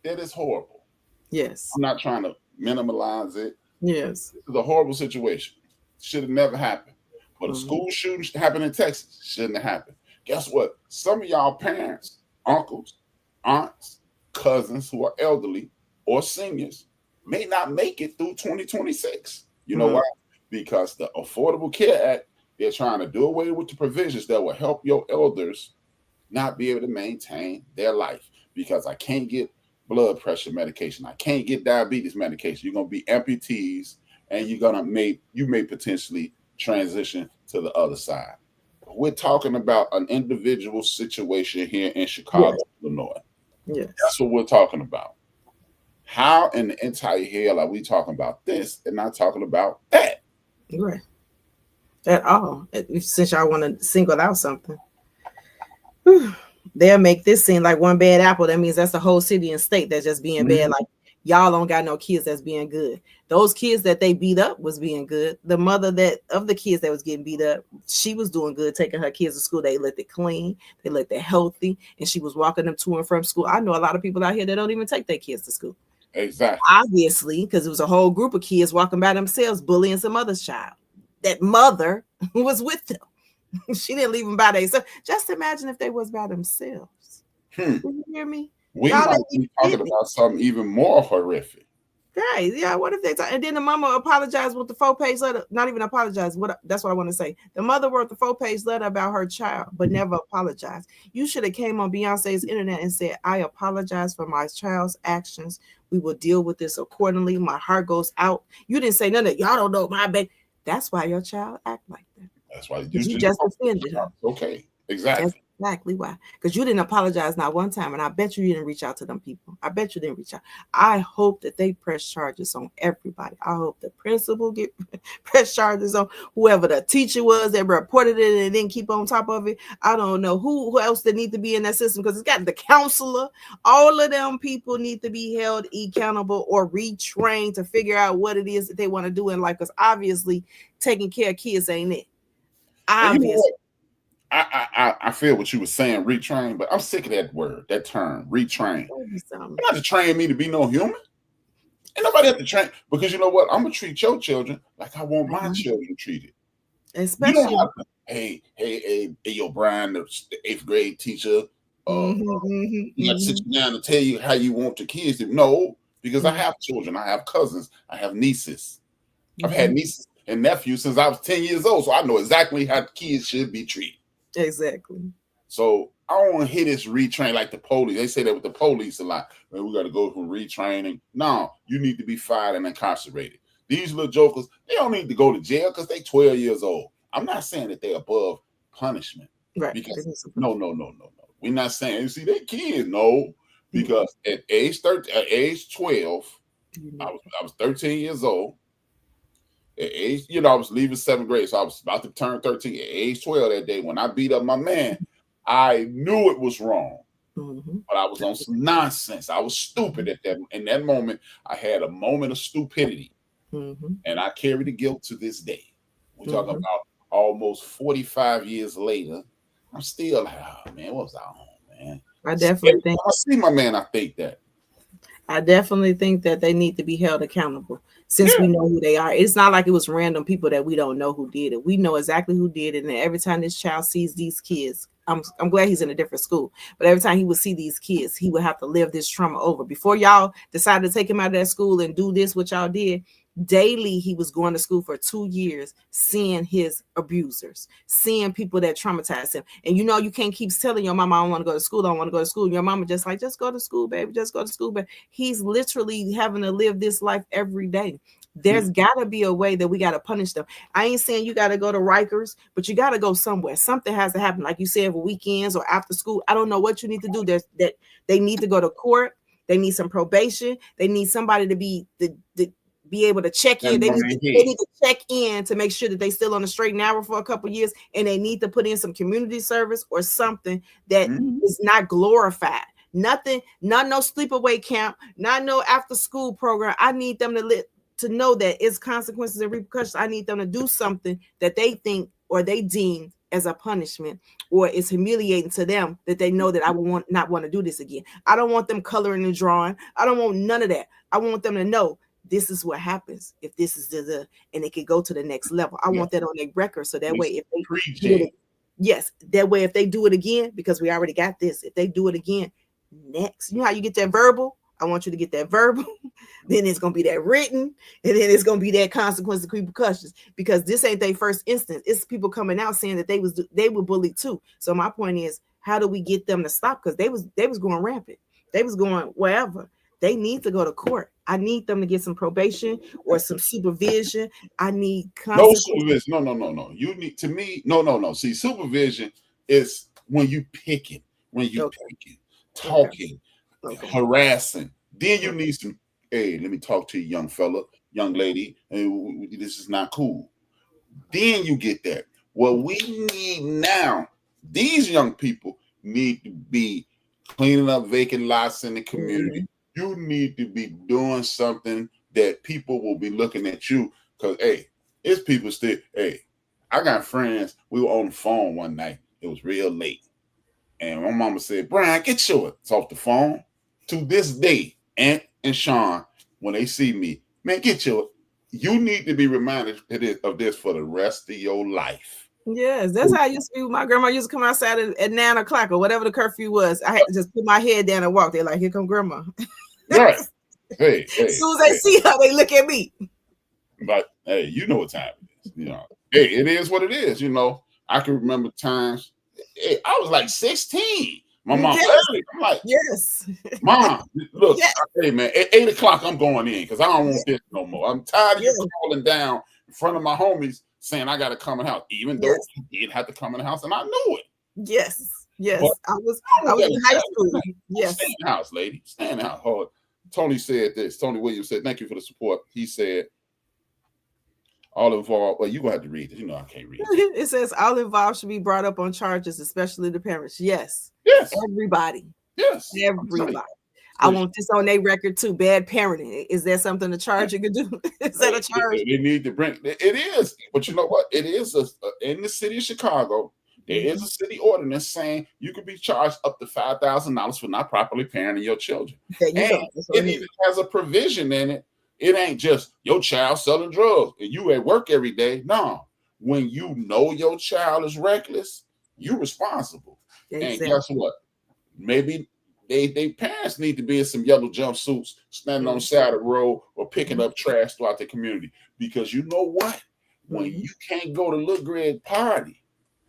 that is horrible. Yes. I'm not trying to minimize it. Yes. This is a horrible situation. Should have never happened. But a school shooting happened in Texas. Shouldn't have happened. Guess what? Some of y'all parents, uncles, aunts, cousins who are elderly or seniors may not make it through 2026. You know why? Because the Affordable Care Act, they're trying to do away with the provisions that will help your elders not be able to maintain their life. Because I can't get blood pressure medication. I can't get diabetes medication. You're going to be amputees, and you may potentially transition to the other side. We're talking about an individual situation here in Chicago, Illinois. Yes. That's what we're talking about. How in the entire hell are we talking about this and not talking about that? Right. At all. Since y'all want to single out something. Whew. They'll make this seem like one bad apple. That means that's the whole city and state that's just being bad. Like y'all don't got no kids that's being good. Those kids that they beat up was being good. The mother of the kids that was getting beat up, she was doing good, taking her kids to school. They looked it clean, they looked it healthy, and she was walking them to and from school. I know a lot of people out here that don't even take their kids to school. Exactly. Obviously, because it was a whole group of kids walking by themselves, bullying some other's child. That mother was with them. She didn't leave them by themselves. Just imagine if they was by themselves. Did you hear me? We might be talking about something even more horrific. Right. Yeah. What if they and then the mama apologized with the 4-page letter? Not even apologize. That's what I want to say. The mother wrote the 4-page letter about her child, but never apologized. You should have came on Beyonce's internet and said, "I apologize for my child's actions. We will deal with this accordingly. My heart goes out." You didn't say none of that. Y'all don't know my baby. That's why your child act like that. That's why you just offended her. Okay, exactly. That's exactly why. Because you didn't apologize not one time, and I bet you didn't reach out to them people. I bet you didn't reach out. I hope that they press charges on everybody. I hope the principal get press charges on whoever the teacher was that reported it and didn't keep on top of it. I don't know who else that need to be in that system, because it's got the counselor. All of them people need to be held accountable or retrained to figure out what it is that they want to do in life. Because obviously, taking care of kids ain't it. Obviously. I feel what you were saying, retrain, but I'm sick of that word, that term, retrain. You don't have to train me to be no human. Ain't nobody have to train, because you know what? I'm gonna treat your children like I want my children treated. Especially, you don't have to, hey, yo, Brian, the 8th grade teacher, you got to sit you down and tell you how you want your kids to. No, because I have children, I have cousins, I have nieces. I've had nieces and nephews since I was 10 years old, so I know exactly how kids should be treated. Exactly. So I don't want to hear this retrain like the police. They say that with the police a lot. Man, we got to go from retraining. No, you need to be fired and incarcerated. These little jokers, they don't need to go to jail because they 12 years old. I'm not saying that they're above punishment. Right. Because no. We're not saying, you see, they kids. No, because at age 12, I was 13 years old. At age, I was leaving 7th grade, so I was about to turn 13. At age 12 that day, when I beat up my man, I knew it was wrong, but I was on some nonsense. I was stupid at that. In that moment, I had a moment of stupidity, and I carry the guilt to this day. We're talking about almost 45 years later. I'm still like, oh man, what was I on, man? I definitely think I see my man. I think that. I definitely think that they need to be held accountable since we know who they are. It's not like it was random people that we don't know who did it. We know exactly who did it. And every time this child sees these kids, I'm glad he's in a different school, but every time he would see these kids, he would have to live this trauma over. Before y'all decided to take him out of that school and do this, what y'all did, daily he was going to school for 2 years, seeing his abusers, seeing people that traumatized him. And you can't keep telling your mama, I don't want to go to school, I don't want to go to school. Your mama just like, just go to school, baby, just go to school. But he's literally having to live this life every day. There's got to be a way that we got to punish them. I ain't saying you got to go to Rikers, but you got to go somewhere. Something has to happen, like you said, for weekends or after school. I don't know what you need to do. That they need to go to court. They need some probation. They need somebody to be able to check in. They need to check in to make sure that they still on the straight and narrow for a couple of years, and they need to put in some community service or something that is not glorified. Nothing, not no sleepaway camp, not no after school program. I need them to know that it's consequences and repercussions. I need them to do something that they think or they deem as a punishment, or it's humiliating to them, that they know that I will not want to do this again. I don't want them coloring and drawing. I don't want none of that. I want them to know this is what happens if this is and it could go to the next level. I want that on their record, so that way if they do it again, because we already got this, if they do it again next, how you get that verbal? I want you to get that verbal, then it's going to be that written, and then it's going to be that consequence and repercussions, because this ain't their first instance. It's people coming out saying that they were bullied too. So my point is, how do we get them to stop? Because they was going rampant. They was going wherever. They need to go to court. I need them to get some probation or some supervision. I need no supervision. No. You need to me. No. See, supervision is when you picking, talking. harassing. Then you need some, hey, let me talk to you, young fella, young lady, and this is not cool. Then you get that. What we need now, these young people need to be cleaning up vacant lots in the community. You need to be doing something that people will be looking at you. Because, hey, it's people still, hey, I got friends. We were on the phone one night. It was real late. And my mama said, Brian, get yours off the phone. To this day, Aunt and Sean, when they see me, man, get yours. You need to be reminded of this for the rest of your life. Yes, that's how I used to be. My grandma used to come outside at 9 o'clock or whatever the curfew was. I had to just put my head down and walk. They're like, here come grandma. Right. Hey, as soon as they see her, they look at me. But hey, you know what time it is. You know, hey, it is what it is. You know, I can remember times. Hey, I was like 16. My mom, I'm like, yes, Mom, look, hey man, at 8 o'clock I'm going in because I don't want this no more. I'm tired of you crawling down in front of my homies saying I got to come in the house, even though he did have to come in the house, and I knew it. Yes, but I was in high school. Yes, stay in the house, lady, stay in the house. Hold. Tony said this. Tony Williams said, "Thank you for the support." He said, "All involved." Well, you gonna have to read it. You know I can't read it. It says all involved should be brought up on charges, especially the parents. Yes, everybody. Yes, everybody. I want this on their record too. Bad parenting. Is that something to charge you could do? Is that a charge? They need to bring it is, but you know what? It is in the city of Chicago. There is a city ordinance saying you could be charged up to $5,000 for not properly parenting your children. And it even has a provision in it. It ain't just your child selling drugs and you at work every day. No, when you know your child is reckless, you're responsible. Exactly. And guess what? Maybe they parents need to be in some yellow jumpsuits, standing on the side of the road or picking up trash throughout the community. Because you know what? When you can't go to Little Greg party,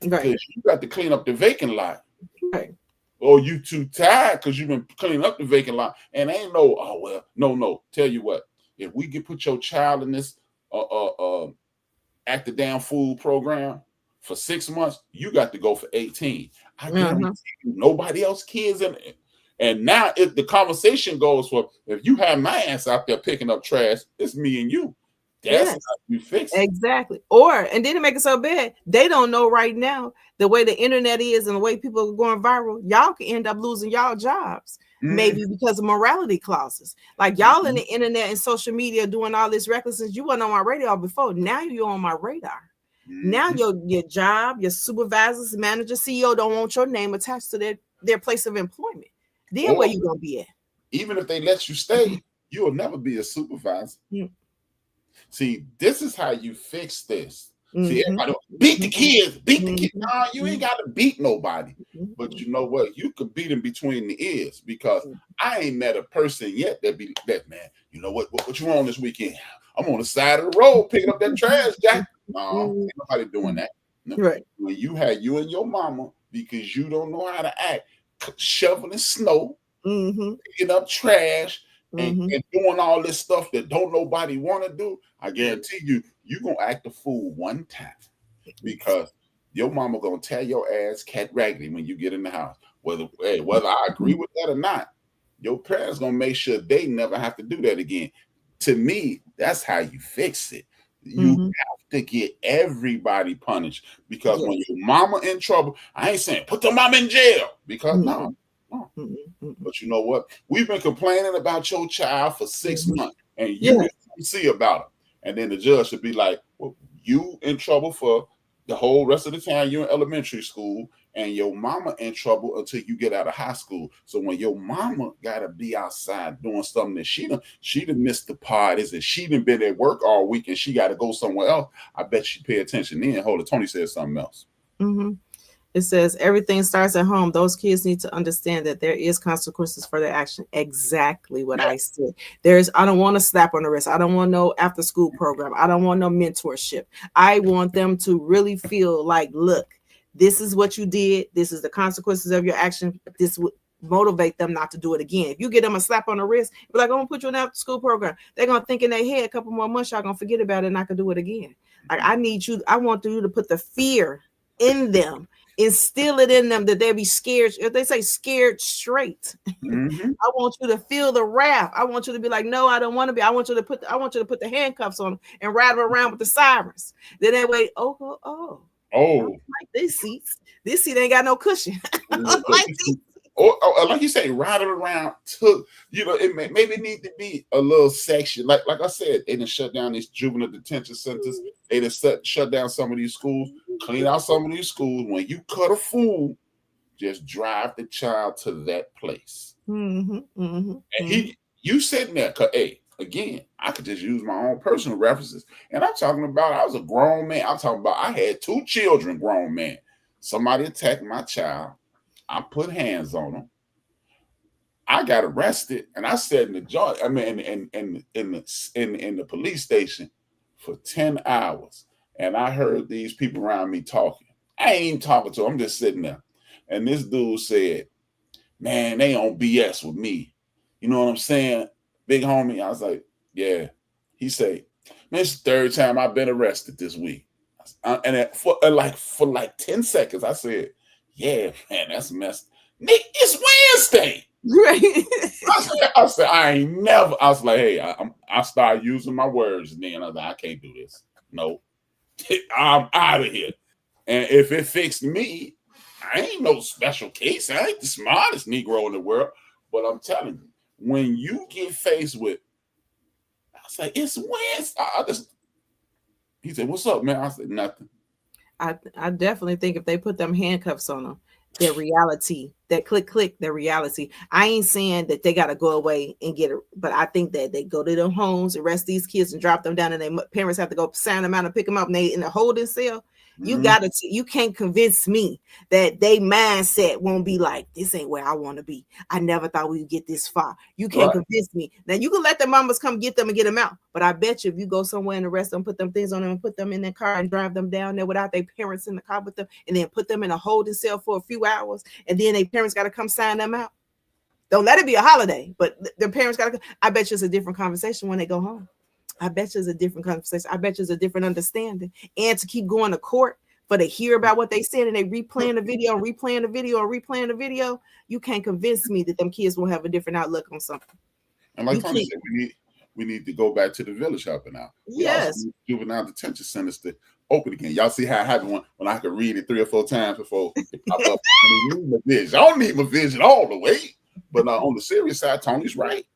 because you got to clean up the vacant lot. Right. Or you too tired because you've been cleaning up the vacant lot. And ain't no. Tell you what, if we could put your child in this act the damn fool program for 6 months, you got to go for 18. I guarantee you, nobody else kids in it. And now if the conversation goes for, if you have my ass out there picking up trash, it's me and you. That's how you fix it. Exactly. And then to make it so bad, they don't know right now the way the internet is and the way people are going viral. Y'all can end up losing y'all jobs, maybe because of morality clauses. Like y'all in the internet and social media doing all this recklessness. You weren't on my radar before. Now you're on my radar. Now your job, your supervisors, manager, CEO don't want your name attached to their place of employment. Then where you gonna be at? Even if they let you stay, you'll never be a supervisor. See, this is how you fix this. See, everybody beat the kids, No, you ain't got to beat nobody. But you know what? You could beat them between the ears because I ain't met a person yet that man. You know what you on this weekend? I'm on the side of the road picking up that trash, Jack. No, ain't nobody doing that. No. Right. When you had you and your mama because you don't know how to act, shoveling snow, picking up trash. And doing all this stuff that don't nobody want to do, I guarantee you're going to act a fool one time because your mama going to tear your ass cat raggedy when you get in the house. Whether I agree with that or not, your parents going to make sure they never have to do that again. To me, that's how you fix it. You have to get everybody punished because when your mama in trouble, I ain't saying put the mama in jail because no. But you know what? We've been complaining about your child for 6 months, and you didn't see about it. And then the judge should be like, "Well, you in trouble for the whole rest of the time you're in elementary school, and your mama in trouble until you get out of high school." So when your mama gotta be outside doing something that she done missed the parties, and she done been at work all week, and she got to go somewhere else, I bet she pay attention then. Hold it, Tony said something else. It says everything starts at home. Those kids need to understand that there is consequences for their action. Exactly what I said. I don't want a slap on the wrist. I don't want no after school program. I don't want no mentorship. I want them to really feel like, look, this is what you did. This is the consequences of your action. This would motivate them not to do it again. If you get them a slap on the wrist, be like, I'm gonna put you in an after school program. They're gonna think in their head a couple more months, y'all gonna forget about it and not gonna do it again. Like I want you to put the fear in them. Instill it in them that they'll be scared. If they say scared straight, Mm-hmm. I want you to feel the wrath. I want you to be like, no, I don't want to be. I want you to put the handcuffs on them and ride them around with the sirens. Then that way, oh, like this seat. This seat ain't got no cushion. Or like you say, ride it around to, it maybe need to be a little section. Like I said, they done shut down these juvenile detention centers. They done shut down some of these schools, clean out some of these schools. When you cut a fool, just drive the child to that place. And you sitting there, hey, again, I could just use my own personal references. And I'm talking about, I was a grown man. I'm talking about, I had 2 children, grown man. Somebody attacked my child. I put hands on them. I got arrested, and I sat in the joint. I mean, in the police station for 10 hours, and I heard these people around me talking. I ain't even talking to them. I'm just sitting there, and this dude said, "Man, they on BS with me." You know what I'm saying, big homie? I was like, "Yeah." He said, "Man, it's the 3rd time I've been arrested this week," and for 10 seconds, I said, "Yeah, man, that's messed. Nick, it's Wednesday." Right. I said, I ain't never. I was like, hey, I started using my words, and then I was like, I can't do this. No, I'm out of here. And if it fixed me, I ain't no special case. I ain't the smartest Negro in the world. But I'm telling you, when you get faced with, I was like, it's Wednesday. He said, "What's up, man?" I said, "Nothing." I definitely think if they put them handcuffs on them, their reality, that click, their reality. I ain't saying that they got to go away and get it, but I think that they go to their homes, arrest these kids, and drop them down, and their parents have to go sign them out and pick them up, and they in the holding cell. You can't convince me that they mindset won't be like, this ain't where I want to be. I never thought we would get this far. You can't convince me. Now you can let the mamas come get them and get them out. But I bet you if you go somewhere and arrest them, put them things on them and put them in their car and drive them down there without their parents in the car with them, and then put them in a holding cell for a few hours, and then their parents got to come sign them out. Don't let it be a holiday, but their parents got to. I bet you it's a different conversation when they go home. I bet you it's a different conversation. I bet you it's a different understanding. And to keep going to court for to hear about what they said and they replaying the video, you can't convince me that them kids will have a different outlook on something. And like Tony said, we need to go back to the village helping out. Yes. Juvenile detention centers to open again. Y'all see how I had one when I could read it 3 or 4 times before it popped up. I don't need my vision all the way. But on the serious side, Tony's right.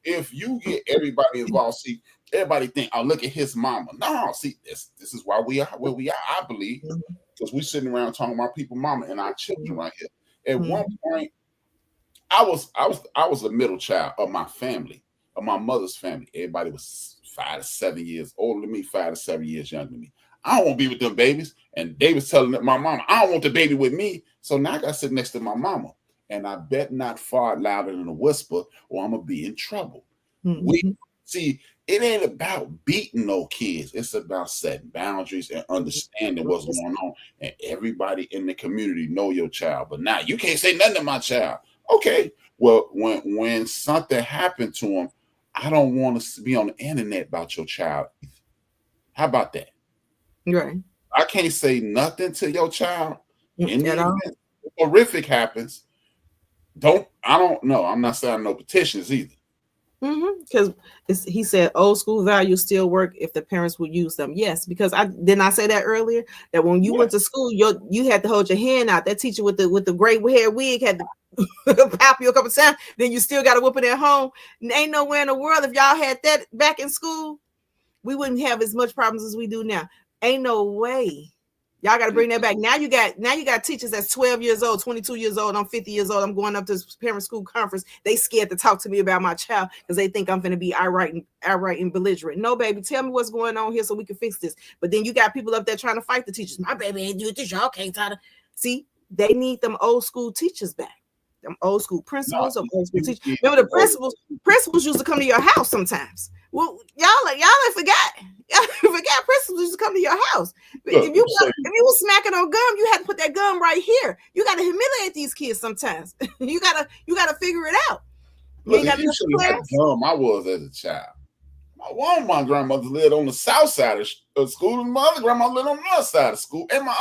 If you get everybody involved, see, everybody think, oh, look at his mama. No, see, this is why we are where we are, I believe, because we're sitting around talking about people mama and our children right here. At one point, I was the middle child of my family, of my mother's family. Everybody was 5 to 7 years older than me, 5 to 7 years younger than me. I don't want to be with them babies. And they was telling my mama, I don't want the baby with me. So now I got to sit next to my mama. And I bet not fart louder than a whisper, or I'm gonna be in trouble. We see, it ain't about beating no kids. It's about setting boundaries and understanding what's going on. And everybody in the community know your child. But now you can't say nothing to my child. Okay, well, when something happened to him, I don't want to be on the internet about your child. How about that? Right. I can't say nothing to your child. Horrific happens. I don't know. I'm not signing no petitions either. Because he said old school values still work if the parents would use them. Yes, because I say that earlier, that when you went to school, you had to hold your hand out. That teacher with the gray hair wig had to pop you a couple times. Then you still got to whoop it at home. And ain't nowhere in the world, if y'all had that back in school, we wouldn't have as much problems as we do now. Ain't no way. Y'all got to bring that back. Now you got teachers that's 12 years old, 22 years old. I'm 50 years old. I'm going up to parent school conference. They scared to talk to me about my child because they think I'm going to be outright and belligerent. No, baby, tell me what's going on here so we can fix this. But then you got people up there trying to fight the teachers. My baby ain't doing this. Y'all can't tell her. See, they need them old school teachers back. Them old school principals, old school teachers. Remember the principals used to come to your house sometimes. Well, y'all ain't forgot. Y'all forgot principals used to come to your house. If you was smacking on gum, you had to put that gum right here. You got to humiliate these kids sometimes. you gotta figure it out. You should have had gum I was as a child. One of my grandmothers lived on the south side of school, and my other grandmother lived on the north side of school. And my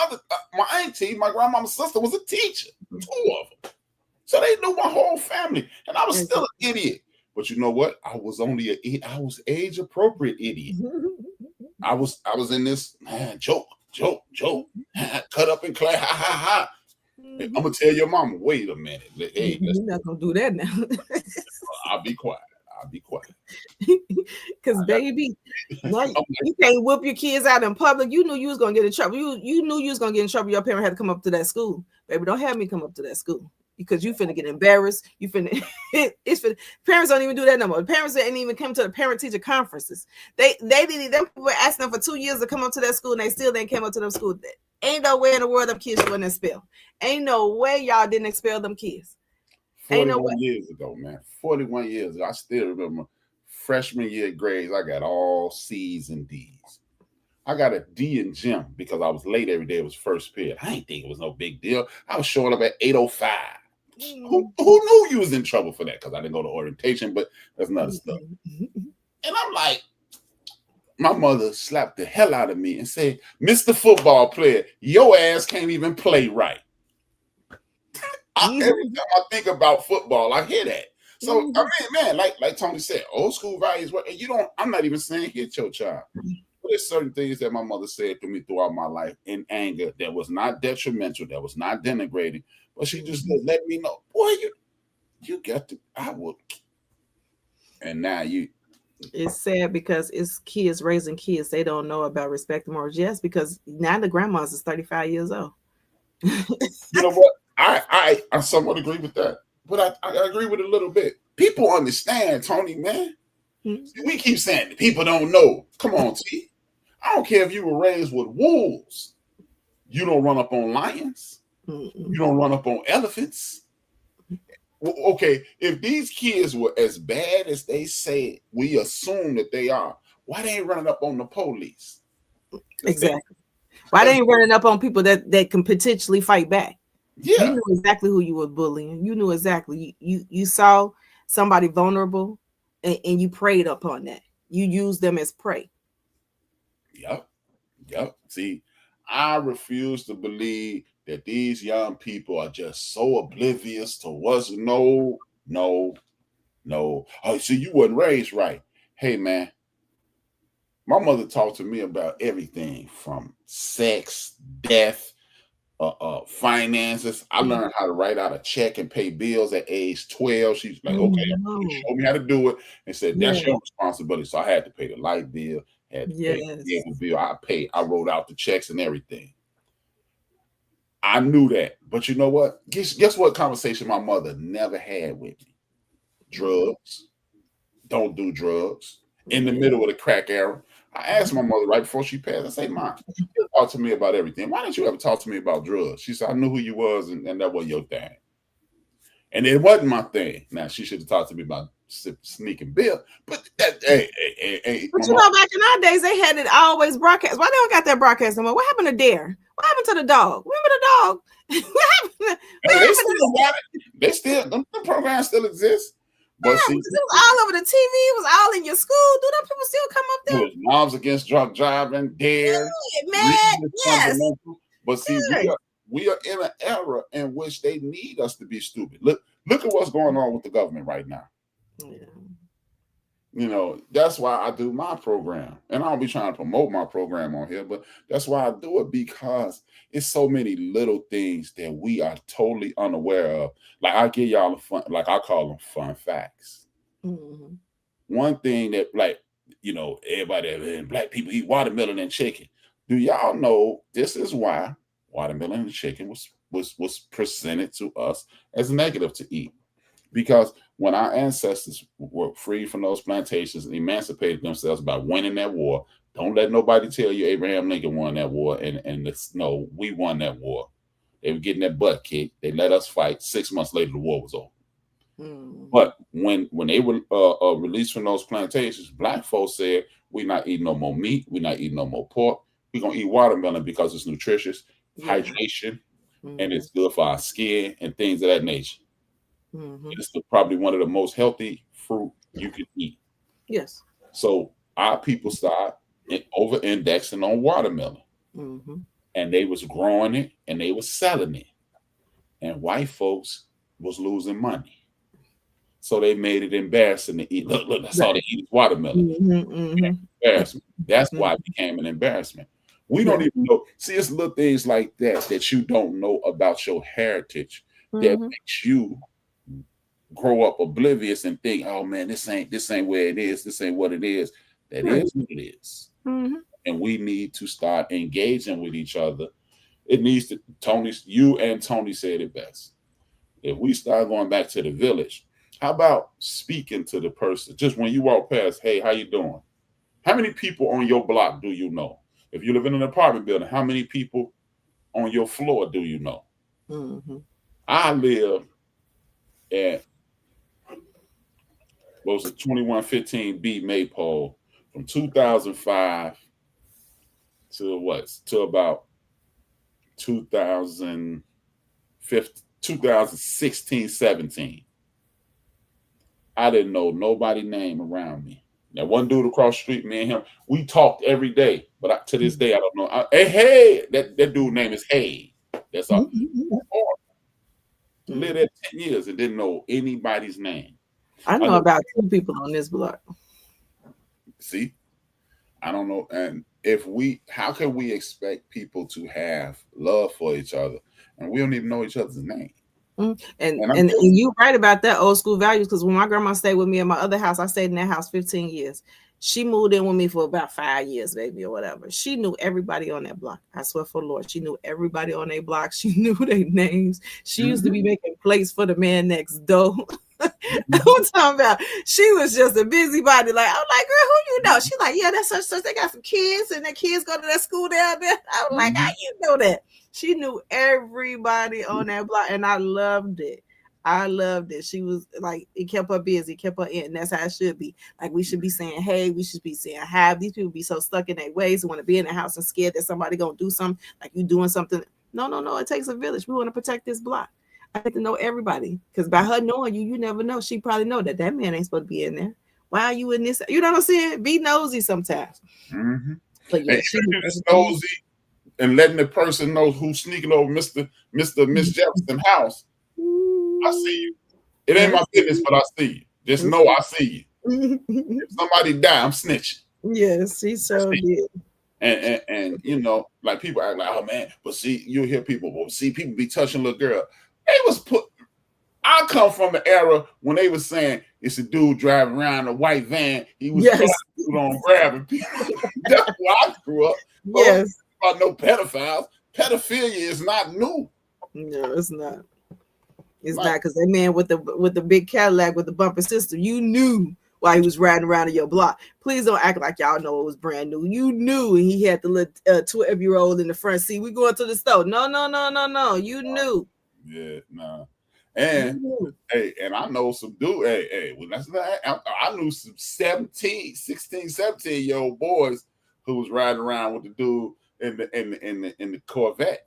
auntie, my grandmama's sister, was a teacher. 2 of them. So they knew my whole family, and I was still an idiot. But you know what? I was age appropriate idiot. I was in this joke, cut up in class, ha. I'm gonna tell your mama, wait a minute. Hey, you're not gonna do that now. I'll be quiet. Because baby, you can't whoop your kids out in public. You knew you was gonna get in trouble. You knew you was gonna get in trouble. Your parent had to come up to that school. Baby, don't have me come up to that school because you finna get embarrassed. You finna parents don't even do that no more. Parents didn't even come to the parent-teacher conferences. They didn't. Them people were asking them for 2 years to come up to that school, and they still didn't come up to them school. Ain't no way in the world them kids wouldn't expel. Ain't no way y'all didn't expel them kids. 41 years ago, man. 41 years ago. I still remember freshman year grades. I got all C's and D's. I got a D in gym because I was late every day. It was first period. I didn't think it was no big deal. I was showing up at 8:05. Who knew you was in trouble for that? Because I didn't go to orientation, but that's another stuff. And I'm like, my mother slapped the hell out of me and said, Mr. Football Player, your ass can't even play right. Every time I think about football, I hear that. So, I mean, man, like Tony said, old school values, and I'm not even saying hit your child. But there's certain things that my mother said to me throughout my life in anger that was not detrimental, that was not denigrating, but she just let me know, boy, you got to, I will. And now it's sad because it's kids raising kids. They don't know about respect and morals. Yes, because now the grandmas is 35 years old. You know what? I somewhat agree with that, but I agree with it a little bit. People understand, Tony, man. We keep saying people don't know. Come on, T. I don't care if you were raised with wolves. You don't run up on lions. You don't run up on elephants. Okay, if these kids were as bad as they say we assume that they are, why they ain't running up on the police? Exactly. Why they ain't running up on people that can potentially fight back? Yeah. You knew exactly who you were bullying. You knew exactly. You saw somebody vulnerable and you preyed upon that. You used them as prey. Yep. See, I refuse to believe that these young people are just so oblivious to what's no. Oh, see, you wasn't raised right. Hey, man, my mother talked to me about everything from sex, death, finances. I learned how to write out a check and pay bills at age 12. She's like, okay, she showed me how to do it and said, that's your responsibility. So I had to pay the light bill, had to pay the bill. I wrote out the checks and everything. I knew that. But you know what? Guess what conversation my mother never had with me? Drugs. Don't do drugs. In the middle of the crack era. I asked my mother right before she passed, I said, Mom, you talk to me about everything. Why didn't you ever talk to me about drugs? She said, I knew who you was, and that was your thing. And it wasn't my thing. Now, she should have talked to me about sneaking bill. But that, but you know, back in our days, they had it always broadcast. Why they don't got that broadcast anymore? What happened to Dare? What happened to the dog? Remember the dog? They still, the program still exists. But see, it was all over the TV. It was all in your school. Do them people still come up there? It was Moms Against Drunk Driving, Dare. Yes. But see, we are in an era in which they need us to be stupid. Look at what's going on with the government right now. Yeah. You know, that's why I do my program. And I don't be trying to promote my program on here, but that's why I do it, because it's so many little things that we are totally unaware of. Like, I give y'all I call them fun facts. Mm-hmm. One thing that, like, you know, everybody, black people eat watermelon and chicken. Do y'all know this is why watermelon and chicken was presented to us as negative to eat? Because when our ancestors were freed from those plantations and emancipated themselves by winning that war, don't let nobody tell you Abraham Lincoln won that war no, we won that war. They were getting their butt kicked. They let us fight. 6 months later, the war was over. Mm. But when they were released from those plantations, black folks said, we're not eating no more meat. We're not eating no more pork. We're going to eat watermelon because it's nutritious, hydration, and it's good for our skin and things of that nature. Mm-hmm. It's probably one of the most healthy fruit you can eat. Yes. So our people started over-indexing on watermelon. Mm-hmm. And they was growing it and they was selling it. And white folks was losing money. So they made it embarrassing to eat. Look, that's all they eat is watermelon. Mm-hmm, mm-hmm. Embarrassment. That's why it became an embarrassment. We don't even know. See, it's little things like that you don't know about your heritage that makes you grow up oblivious and think, oh man, this ain't where it is. This ain't what it is. That is what it is. Mm-hmm. And we need to start engaging with each other. It needs to, you and Tony said it best. If we start going back to the village, how about speaking to the person? Just when you walk past, hey, how you doing? How many people on your block do you know? If you live in an apartment building, how many people on your floor do you know? Mm-hmm. I live at, what was it, 2115 B Maypole from 2005 to what? To about 2016, 17. I didn't know nobody's name around me. That one dude across the street, me and him, we talked every day. But to this day, I don't know. Hey, that dude name is Hay. That's all. Lived there 10 years and didn't know anybody's name. I know about 2 people on this block. See? I don't know. And how can we expect people to have love for each other and we don't even know each other's name? And you're right about that old school values, because when my grandma stayed with me in my other house, I stayed in that house 15 years. She moved in with me for about 5 years, maybe, or whatever. She knew everybody on that block. I swear for the Lord, she knew everybody on their block. She knew their names. She used to be making plates for the man next door. I'm talking about, she was just a busybody. Like, I'm like, girl, who you know? She's like, yeah, that's such. They got some kids, and their kids go to that school down there. I was like, how you know that? She knew everybody on that block, and I loved it. She was like, it kept her busy, kept her in. That's how it should be. Like, we should be saying, hey, we should be saying, have. These people be so stuck in their ways and want to be in the house and scared that somebody gonna do something, like you doing something. No. It takes a village. We want to protect this block. I get to know everybody, because by her knowing you never know. She probably know that man ain't supposed to be in there. Why are you in this? You know what I'm saying? Be nosy sometimes. Mm-hmm. But yeah, she was nosy and letting the person know who's sneaking over Miss Jefferson house. I see you. It ain't my business, but I see you. Just know I see you. If somebody die, I'm snitching. Yes, he so did. And you know, like people act like, oh man, but see, you hear people, people be touching little girl. They was I come from an era when they was saying it's a dude driving around a white van. He was on grabbing people. That's where I grew up. Yes. About no pedophiles. Pedophilia is not new. No, it's not. It's not, because that man with the big Cadillac with the bumper system, you knew while he was riding around in your block. Please don't act like y'all know it was brand new. You knew, and he had the little 12-year-old in the front seat. We going to the store. No. You knew. Yeah, nah. And hey, and I know some dude. Hey, well, that's not. I knew some 16, 17-year-old boys who was riding around with the dude in the Corvette,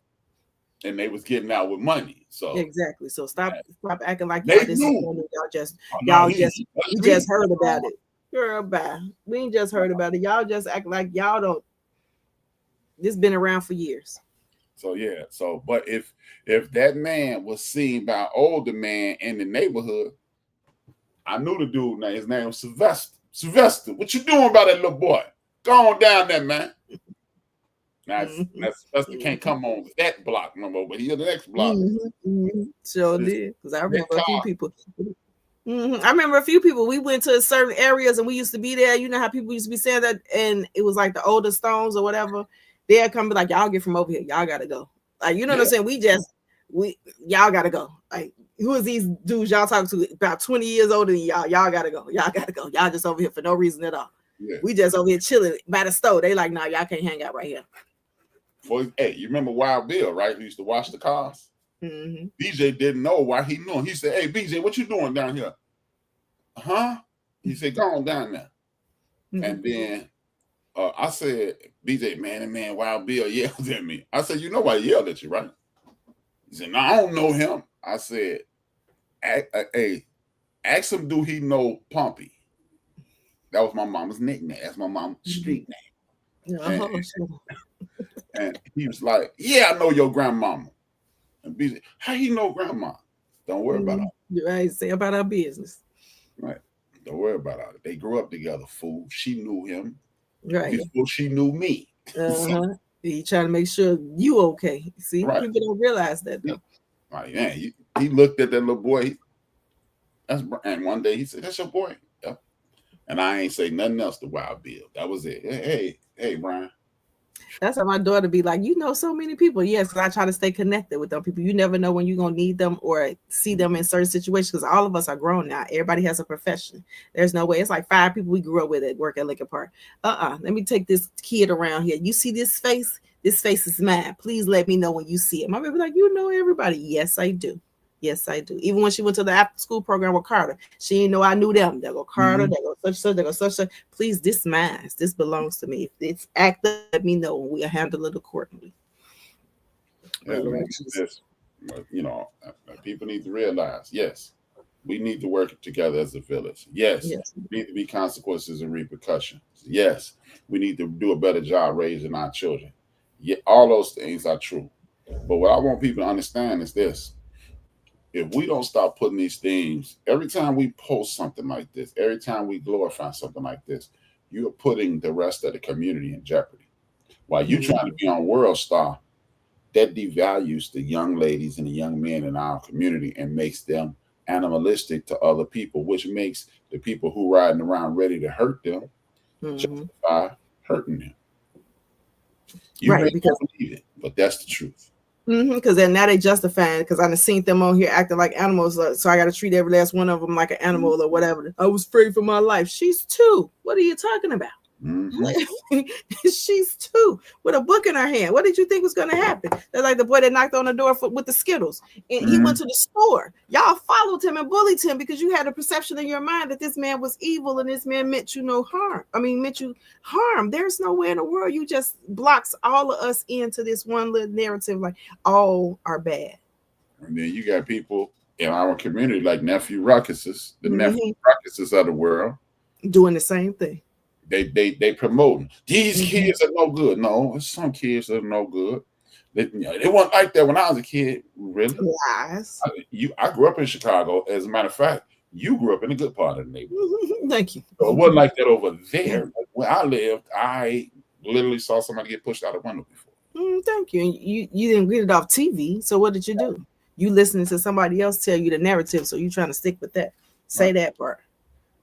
and they was getting out with money. So exactly. So stop acting like y'all just heard about it. Girl, bye. We ain't just heard about it. Y'all just act like y'all don't. This been around for years. So yeah. So, but if that man was seen by an older man in the neighborhood, I knew the dude. Now his name was Sylvester. Sylvester, what you doing about that little boy? Go on down there, man. Now Sylvester can't come on that block no more, but he's the next block. Sure did, because I remember a few people. I remember a few people. We went to certain areas and we used to be there. You know how people used to be saying that, and it was like the older stones or whatever. They'd come be like, y'all get from over here. Y'all gotta go. Like, you know what I'm saying? Y'all gotta go. Like, who is these dudes y'all talking to about 20 years older than y'all? Y'all gotta go. Y'all gotta go. Y'all just over here for no reason at all. Yeah. We just over here chilling by the stove. They like, nah, y'all can't hang out right here. Well, hey, you remember Wild Bill, right? Who used to wash the cars? BJ didn't know why he knew him. He said, hey, BJ, what you doing down here? Huh? He said, go on down there. And then I said, BJ, man, Wild Bill yelled at me. I said, you know why he yelled at you, right? He said, no, I don't know him. I said, hey, ask him, do he know Pompey? That was my mama's nickname. That's my mom's street name. And he was like, yeah, I know your grandmama. And B, how you know grandma? Don't worry about it. Right, say about our business. Right. Don't worry about it. They grew up together, fool. She knew him. Right. Before she knew me. So, he trying to make sure you okay. See, people don't realize that though. Right, yeah. He looked at that little boy. And one day he said, that's your boy. Yep. And I ain't say nothing else to Wild Bill. That was it. Hey, Brian. That's how my daughter be like, you know, so many people. Yes, because I try to stay connected with them people. You never know when you're going to need them or see them in certain situations because all of us are grown now. Everybody has a profession. There's no way. It's like 5 people we grew up with at work at Lincoln Park. Let me take this kid around here. You see this face? This face is mine. Please let me know when you see it. My baby be like, you know everybody. Yes, I do. Yes, I do. Even when she went to the after school program with Carter, she didn't know I knew them. They go Carter, they go such, they go such. Please, this mine. This belongs to me. If it's active, let me know and we'll handle it accordingly. Yeah, you know, people need to realize, yes, we need to work together as a village. Yes, we need to be consequences and repercussions. Yes, we need to do a better job raising our children. Yeah, all those things are true. But what I want people to understand is this. If we don't stop putting these things, every time we post something like this, every time we glorify something like this, you're putting the rest of the community in jeopardy. While you're trying to be on World Star, that devalues the young ladies and the young men in our community and makes them animalistic to other people, which makes the people who riding around ready to hurt them justify hurting them. You may not believe it, but that's the truth. Because then now they justify it because I done seen them on here acting like animals, so I got to treat every last one of them like an animal or whatever. I was afraid for my life. She's 2. What are you talking about? She's 2 with a book in her hand. What did you think was going to happen? That's like the boy that knocked on the door with the Skittles, and he went to the store. Y'all followed him and bullied him because you had a perception in your mind that this man was evil and this man meant you no harm. Meant you harm. There's no way in the world you just blocks all of us into this one little narrative like all are bad. And then you got people in our community like Nephew Ruckuses, the Nephew Ruckuses of the world, doing the same thing. They promoting these kids are no good. No, some kids are no good. They weren't like that when I was a kid. Really? Lies. I grew up in Chicago. As a matter of fact, you grew up in a good part of the neighborhood. Thank you. So it wasn't like that over there. Where I lived, I literally saw somebody get pushed out a window before. Thank you. And you didn't read it off TV. So what did you do? You listening to somebody else tell you the narrative, so you trying to stick with that. Say that part.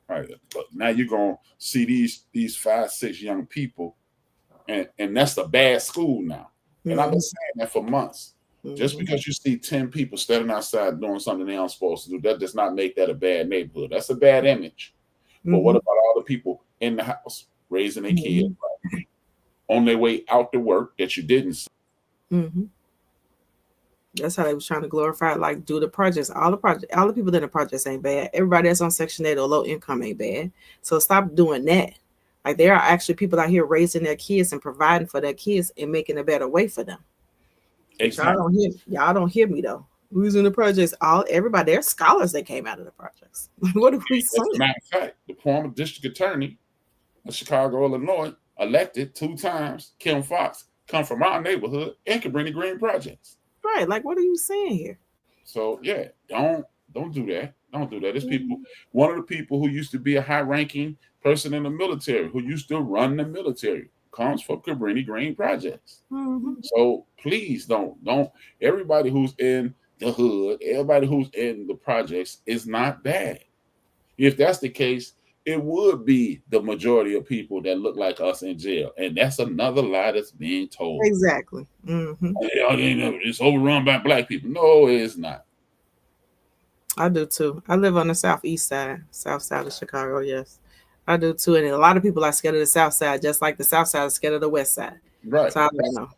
Right. But now you're gonna see these 5, 6 young people, and that's a bad school now. And I've been saying that for months. Just because you see 10 people standing outside doing something they aren't supposed to do, that does not make that a bad neighborhood. That's a bad image. But what about all the people in the house raising their kids on their way out to work that you didn't see? That's how they was trying to glorify, like do the projects. All the people in the projects ain't bad. Everybody that's on Section 8 or low income ain't bad. So stop doing that. Like there are actually people out here raising their kids and providing for their kids and making a better way for them. Exactly. Y'all don't hear me though. Who's in the projects? Everybody. There's scholars that came out of the projects. What are we saying? As a matter of fact, the former district attorney of Chicago, Illinois, elected 2 times, Kim Fox, come from our neighborhood and can bring the green projects. Right, like what are you saying here? So yeah, don't do that. Don't do that. There's people. One of the people who used to be a high-ranking person in the military, who used to run the military, comes from Cabrini Green Projects. So please don't. Everybody who's in the hood, everybody who's in the projects is not bad. If that's the case, it would be the majority of people that look like us in jail. And that's another lie that's being told. Exactly. It's overrun by black people. No, it's not. I do too. I live on the south side of Chicago, yes. I do too. And a lot of people are scared of the south side, just like the south side is scared of the west side. Right. So I don't know.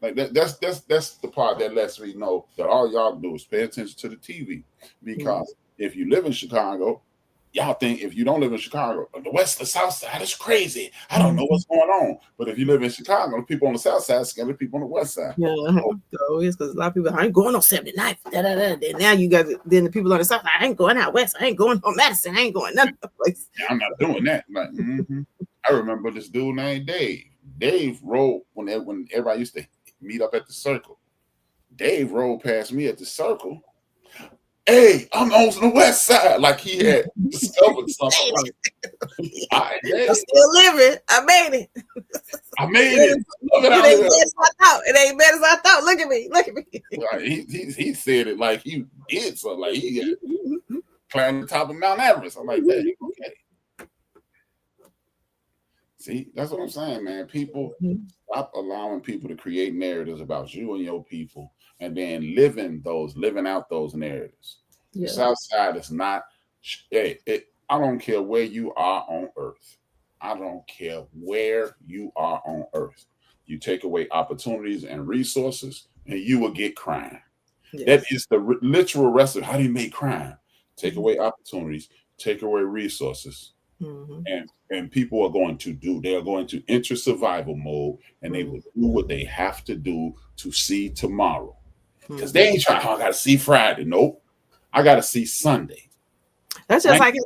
Like that's the part that lets me know that all y'all do is pay attention to the TV. Because if you live in Chicago, y'all think if you don't live in Chicago, the West, the South Side is crazy. I don't know what's going on. But if you live in Chicago, the people on the South Side scare the people on the West Side. Yeah, so it's because a lot of people, I ain't going on 79th. Then now you guys, then the people on the South Side, I ain't going out West. I ain't going on Madison. I ain't going none of the place. Yeah, I'm not doing that. Like, I remember this dude named Dave. Dave rode when everybody used to meet up at the Circle. Dave rode past me at the Circle. Hey, I'm on the West Side. Like he had discovered something. Like, I'm still living. I made it. I made it. Look at it ain't bad as I thought. It ain't bad as I thought. Look at me. Look at me. Like, he said it like he did something. Like he climbed the top of Mount Everest. I'm like, hey, okay. See, that's what I'm saying, man. People stop allowing people to create narratives about you and your people, and then living out those narratives. Yeah. The South Side is not. I don't care where you are on Earth. I don't care where you are on Earth. You take away opportunities and resources, and you will get crime. Yes. That is the literal recipe. How do you make crime? Take away opportunities, take away resources. And people are going to enter survival mode, and they will do what they have to do to see tomorrow. Because they ain't trying, I gotta see Friday. Nope. I gotta see Sunday. That's just like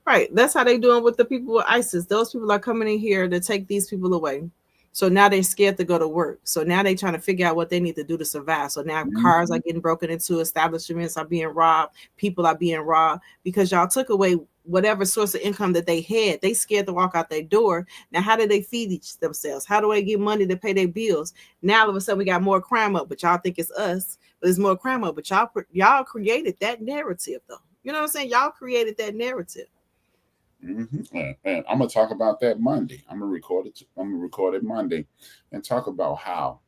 right. That's how they doing with the people with ISIS. Those people are coming in here to take these people away. So now they're scared to go to work. So now they're trying to figure out what they need to do to survive. So now cars are getting broken into, establishments are being robbed, people are being robbed because y'all took away whatever source of income that they had. They scared to walk out their door. Now, how do they feed themselves? How do they get money to pay their bills? Now, all of a sudden, we got more crime up, but y'all think it's us. But there's more crime up, but y'all created that narrative, though. You know what I'm saying? Y'all created that narrative. And I'm gonna talk about that Monday. I'm gonna record it Monday and talk about how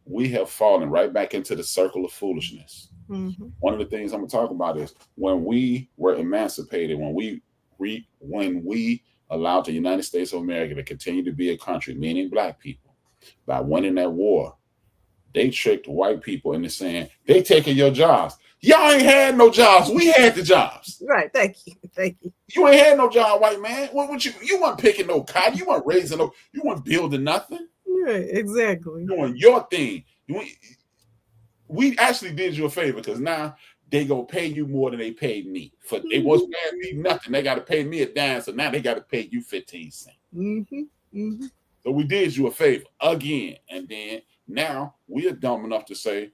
we have fallen right back into the circle of foolishness. One of the things I'm gonna talk about is when we were emancipated, when we allowed the United States of America to continue to be a country, meaning Black people, by winning that war, they tricked white people into saying they taking your jobs. Y'all ain't had no jobs. We had the jobs. Right. Thank you. You ain't had no job, white man. What you weren't picking no cotton. You weren't raising no. You weren't building nothing. Right. Exactly. Doing your thing. We actually did you a favor because now they gonna pay you more than they paid me. They wasn't paying me nothing. They got to pay me a dime. So now they got to pay you 15 cents. So we did you a favor again, and then now we are dumb enough to say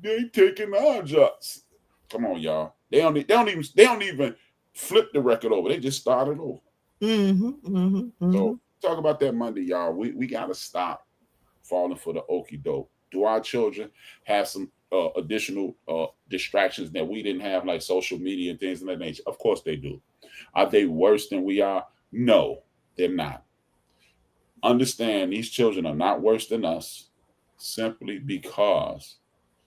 they taking our jobs. Come on, y'all. They don't even flip the record over. They just started over. So talk about that Monday, y'all. We gotta stop falling for the okie doke. Do our children have some additional distractions that we didn't have, like social media and things of that nature? Of course they do. Are they worse than we are? No, they're not. Understand these children are not worse than us simply because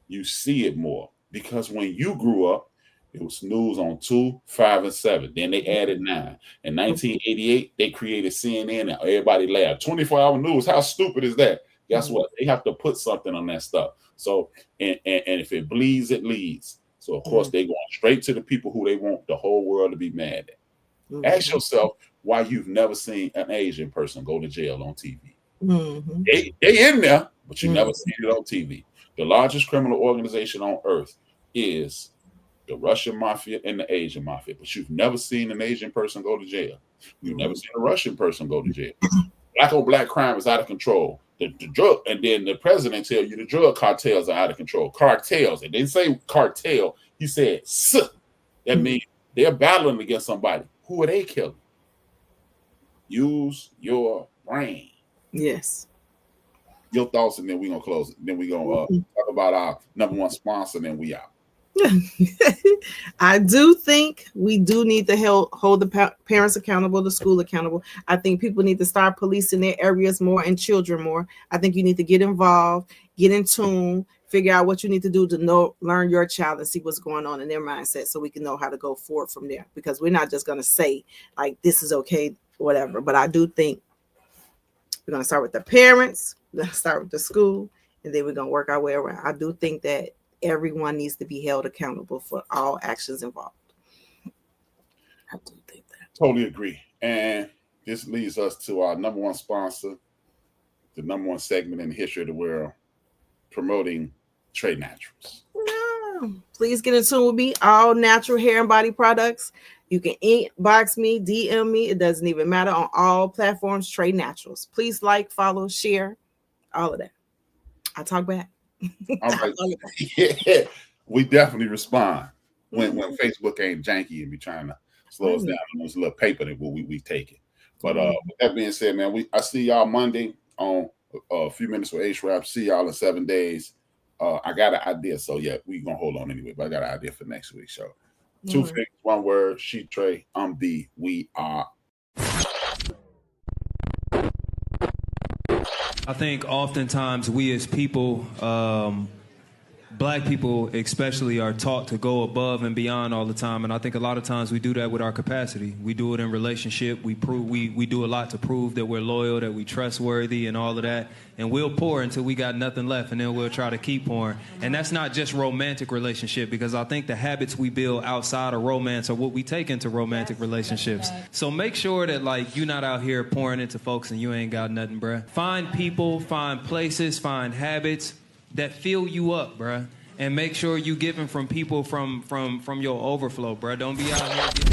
you see it more. Because when you grew up, it was news on 2, 5, and 7. Then they added 9. In 1988, they created CNN and everybody laughed. 24-hour news, how stupid is that? Guess what? They have to put something on that stuff. So, and if it bleeds, it leads. So, of course, they're going straight to the people who they want the whole world to be mad at. Ask yourself why you've never seen an Asian person go to jail on TV. They in there, but you never seen it on TV. The largest criminal organization on earth is the Russian mafia and the Asian mafia, but you've never seen an Asian person go to jail. You've never seen a Russian person go to jail. Black on black crime is out of control. The drug, and then the president tell you the drug cartels are out of control. Cartels. It didn't say cartel. He said S. That means they're battling against somebody. Who are they killing? Use your brain. Yes. Your thoughts, and then we're gonna close it. Then we're gonna talk about our number one sponsor, and then we out. I do think we do need to hold the parents accountable, the school accountable. I think people need to start policing their areas more and children more. I think you need to get involved, get in tune, figure out what you need to do to learn your child and see what's going on in their mindset so we can know how to go forward from there. Because we're not just going to say, like, this is okay, whatever. But I do think we're going to start with the parents, we're going to start with the school, and then we're going to work our way around. I do think that everyone needs to be held accountable for all actions involved. I do think that. Totally agree. And this leads us to our number one sponsor, the number one segment in the history of the world, promoting Trey Naturals. No. Please get in tune with me. All natural hair and body products. You can inbox me, DM me. It doesn't even matter. On all platforms, Trey Naturals. Please like, follow, share, all of that. I talk back. All right. Yeah, we definitely respond when Facebook ain't janky and be trying to slow us down on this little paper that we take it. But with that being said, man, I see y'all Monday on a few minutes with H-Rap. See y'all in 7 days. I got an idea, so yeah, we gonna hold on anyway. But I got an idea for next week. So 2 things, 1 word. She Trey. I'm B. We are. I think oftentimes we as people, black people especially, are taught to go above and beyond all the time, and I think a lot of times we do that with our capacity. We do it in relationship. We do a lot to prove that we're loyal, that we trustworthy, and all of that. And we'll pour until we got nothing left, and then we'll try to keep pouring. And that's not just romantic relationship, because I think the habits we build outside of romance are what we take into romantic relationships. So make sure that like you're not out here pouring into folks and you ain't got nothing, bruh. Find people, find places, find habits that fill you up, bruh. And make sure you giving from people from your overflow, bruh. Don't be out here